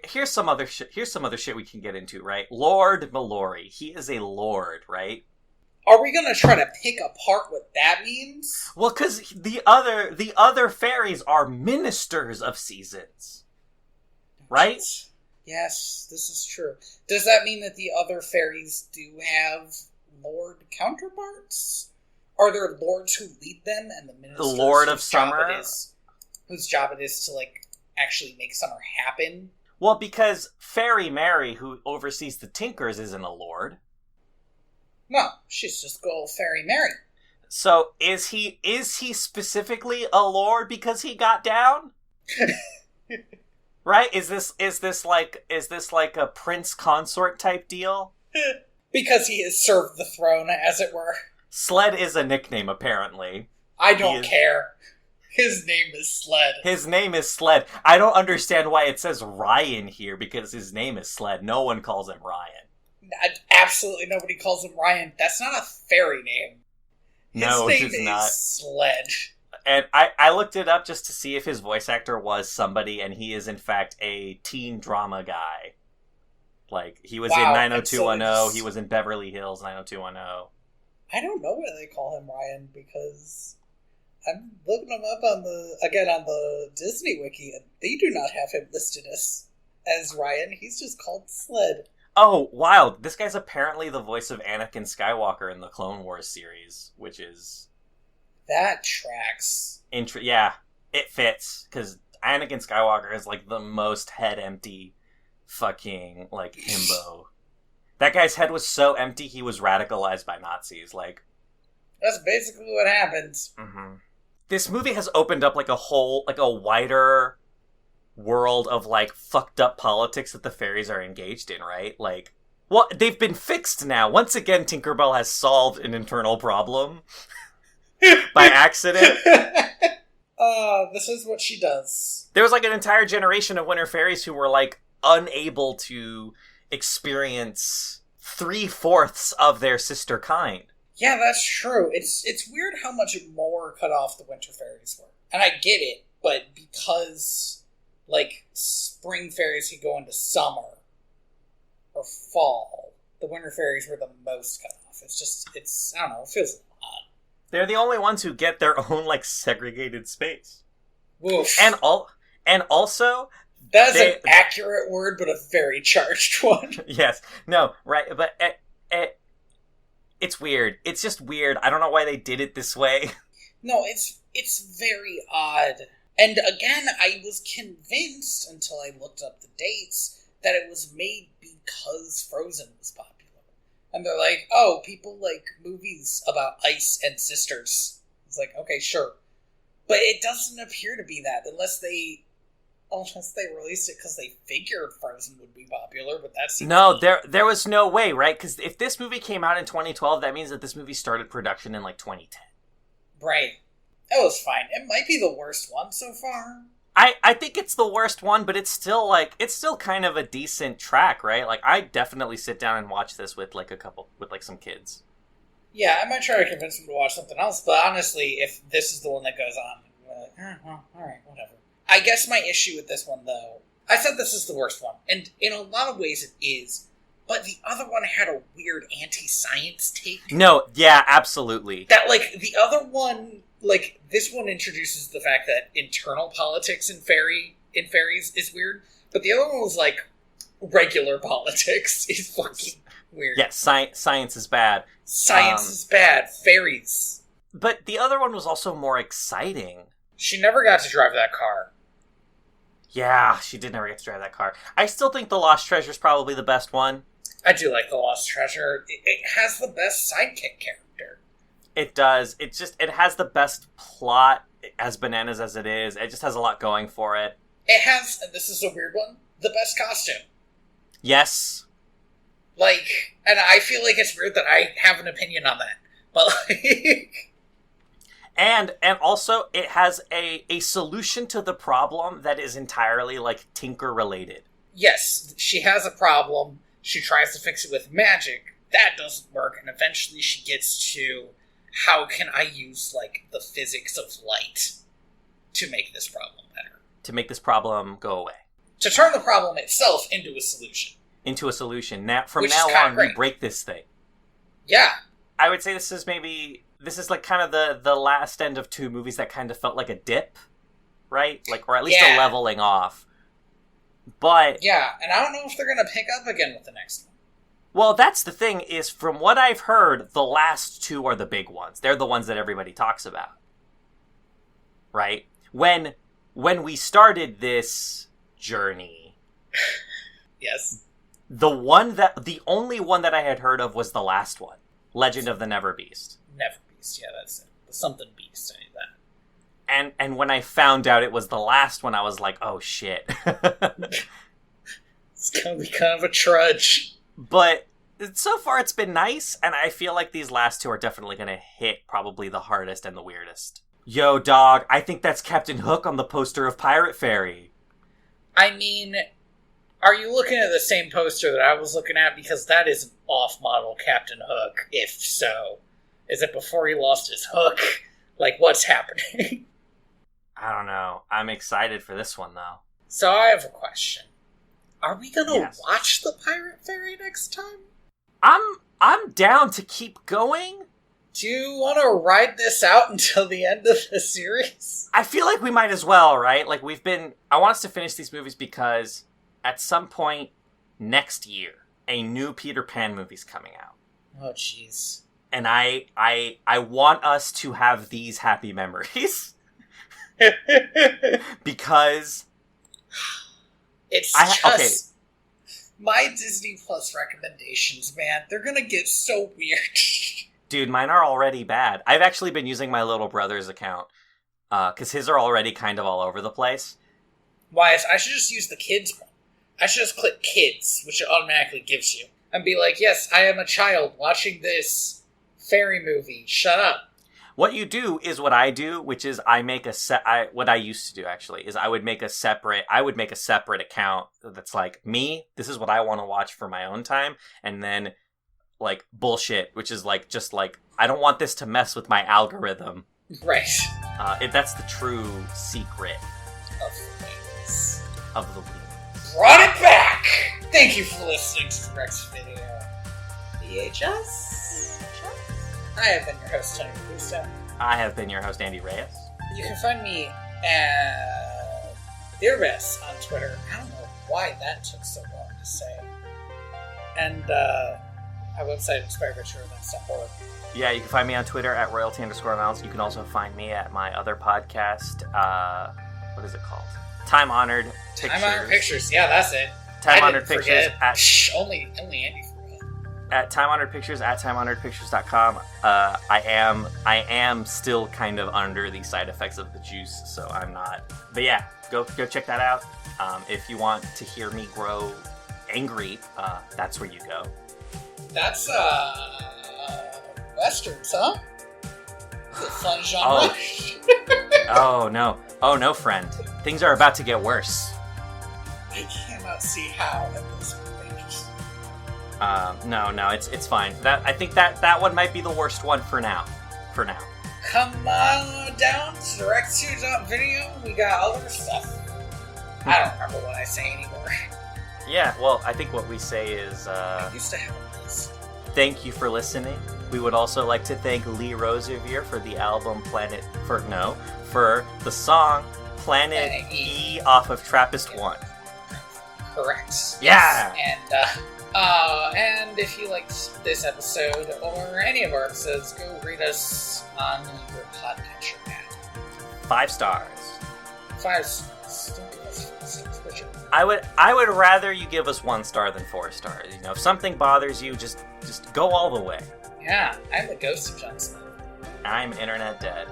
Here's some other shit. Here's some other shit we can get into, right? Lord Mallory, he is a lord, right? Are we gonna try to pick apart what that means? Well, because the other fairies are ministers of seasons, right? Yes, this is true. Does that mean that the other fairies do have lord counterparts? Are there lords who lead them, and the ministers The Lord of Summer, whose job it is to like actually make summer happen? Well, because Fairy Mary, who oversees the Tinkers, isn't a lord. No, she's just good old Fairy Mary. So is he specifically a lord because he got down? Right? Is this like a prince consort type deal? Because he has served the throne, as it were. Sled is a nickname, apparently. I don't care. His name is Sled. His name is Sled. I don't understand why it says Ryan here, because his name is Sled. No one calls him Ryan. Absolutely nobody calls him Ryan. That's not a fairy name. His name is not. Sled. And I looked it up just to see if his voice actor was somebody, and he is in fact a teen drama guy. Like, he was in 90210, he was in Beverly Hills 90210. I don't know why they call him Ryan, because I'm looking him up on the Disney Wiki, and they do not have him listed as Ryan. He's just called Sled. Oh, wild. This guy's apparently the voice of Anakin Skywalker in the Clone Wars series, which is... That tracks. Yeah, it fits, because Anakin Skywalker is, like, the most head-empty fucking, like, himbo. That guy's head was so empty, he was radicalized by Nazis, like... That's basically what happens. Mm-hmm. This movie has opened up, like, a wider world of, like, fucked up politics that the fairies are engaged in, right? Like, well, they've been fixed now. Once again, Tinkerbell has solved an internal problem by accident. This is what she does. There was, like, an entire generation of winter fairies who were, like, unable to experience 3/4 of their sister kind. Yeah, that's true. It's weird how much more cut off the winter fairies were. And I get it, but because, like, spring fairies could go into summer or fall, the winter fairies were the most cut off. I don't know, it feels odd. They're the only ones who get their own, like, segregated space. Woof. And also... That is an accurate word, but a very charged one. Yes. No, right, but it's weird. It's just weird. I don't know why they did it this way. No, it's very odd. And again, I was convinced, until I looked up the dates, that it was made because Frozen was popular. And they're like, oh, people like movies about ice and sisters. It's like, okay, sure. But it doesn't appear to be that, unless they released it because they figured Frozen would be popular, but that seems... No, there was no way, right? Because if this movie came out in 2012, that means that this movie started production in, like, 2010. Right. That was fine. It might be the worst one so far. I think it's the worst one, but it's still kind of a decent track, right? Like, I definitely sit down and watch this with, like, some kids. Yeah, I might try to convince them to watch something else, but honestly, if this is the one that goes on, we're like, well, alright, whatever. I guess my issue with this one, though, I said this is the worst one, and in a lot of ways it is, but the other one had a weird anti-science take. No, yeah, absolutely. That, like, the other one, like, this one introduces the fact that internal politics in fairies is weird, but the other one was, like, regular politics is fucking weird. Yeah, science is bad. Science is bad. Fairies. But the other one was also more exciting. She never got to drive that car. Yeah, she did never get to drive that car. I still think The Lost Treasure is probably the best one. I do like The Lost Treasure. It has the best sidekick character. It does. It has the best plot, as bananas as it is. It just has a lot going for it. It has, and this is a weird one, the best costume. Yes. Like, and I feel like it's weird that I have an opinion on that. But, like... And also, it has a solution to the problem that is entirely, like, Tinker-related. Yes, she has a problem. She tries to fix it with magic. That doesn't work, and eventually she gets to, how can I use, like, the physics of light to make this problem better? To make this problem go away. To turn the problem itself into a solution. Into a solution. Now, from now on, we break this thing. Yeah. I would say this is like kind of the last end of two movies that kind of felt like a dip, right? Like, or at least a leveling off. But yeah, and I don't know if they're going to pick up again with the next one. Well, that's the thing, is from what I've heard, the last two are the big ones. They're the ones that everybody talks about. Right? When we started this journey, Yes. the only one that I had heard of was the last one, Legend of the Never Beast. Never Beast, yeah, that's it. The something Beast, I need that. And when I found out it was the last one, I was like, oh shit. It's gonna be kind of a trudge. But so far it's been nice, and I feel like these last two are definitely going to hit probably the hardest and the weirdest. Yo, dog, I think that's Captain Hook on the poster of Pirate Fairy. I mean, are you looking at the same poster that I was looking at? Because that is an off-model Captain Hook. If so, is it before he lost his hook? Like, what's happening? I don't know. I'm excited for this one, though. So I have a question. Are we gonna Yes. watch the Pirate Fairy next time? I'm down to keep going. Do you want to ride this out until the end of the series? I feel like we might as well, right? Like, I want us to finish these movies because at some point next year, a new Peter Pan movie's coming out. Oh, jeez. And I want us to have these happy memories. Because It's okay. My Disney Plus recommendations, man. They're gonna get so weird. Dude, mine are already bad. I've actually been using my little brother's account, because his are already kind of all over the place. Why? I should just use the kids one. I should just click kids, which it automatically gives you, and be like, yes, I am a child watching this fairy movie. Shut up. What you do is what I do, which is I make what I used to do actually is I would make a separate account that's like, me, this is what I want to watch for my own time, and then like bullshit, which is like just like I don't want this to mess with my algorithm. Right. That's the true secret Of the wings. of the week. Brought it back! Thank you for listening to the Rex video. VHS? I have been your host, Tony Bautista. I have been your host, Andy Reyes. You can find me at DearBess on Twitter. I don't know why that took so long to say. And my website is inspiredbytrue.org. Yeah, you can find me on Twitter at royalty_mounts. You can also find me at my other podcast. What is it called? Time Honored Pictures. Time Honored Pictures. Yeah, that's it. Time Honored Pictures forget. at Only Andy forgot. at Time Honored Pictures at timehonoredpictures.com. I am still kind of under the side effects of the juice, so I'm not. But yeah, go check that out. If you want to hear me grow angry, that's where you go. That's westerns, huh? The fun genre. Oh no, friend. Things are about to get worse. I cannot see how at this point. No, it's fine. I think that one might be the worst one for now. Come on down to direct2.video. We got other stuff. I don't remember what I say anymore. Yeah, well, I think what we say is, I used to have a list. thank you for listening. We would also like to thank Lee Rosevier for the album for the song Planet E off of Trappist 1. Correct. Yeah! And if you liked this episode or any of our episodes, go rate us on your podcatcher app. 5 stars. 5 stars. Don't give us 5 stars, Richard. I would rather you give us 1 star than 4 stars. You know, if something bothers you, just go all the way. Yeah, I'm the ghost of John Smith. I'm internet dead.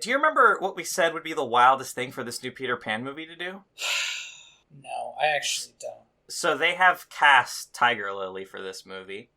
Do you remember what we said would be the wildest thing for this new Peter Pan movie to do? No, I actually don't. So they have cast Tiger Lily for this movie.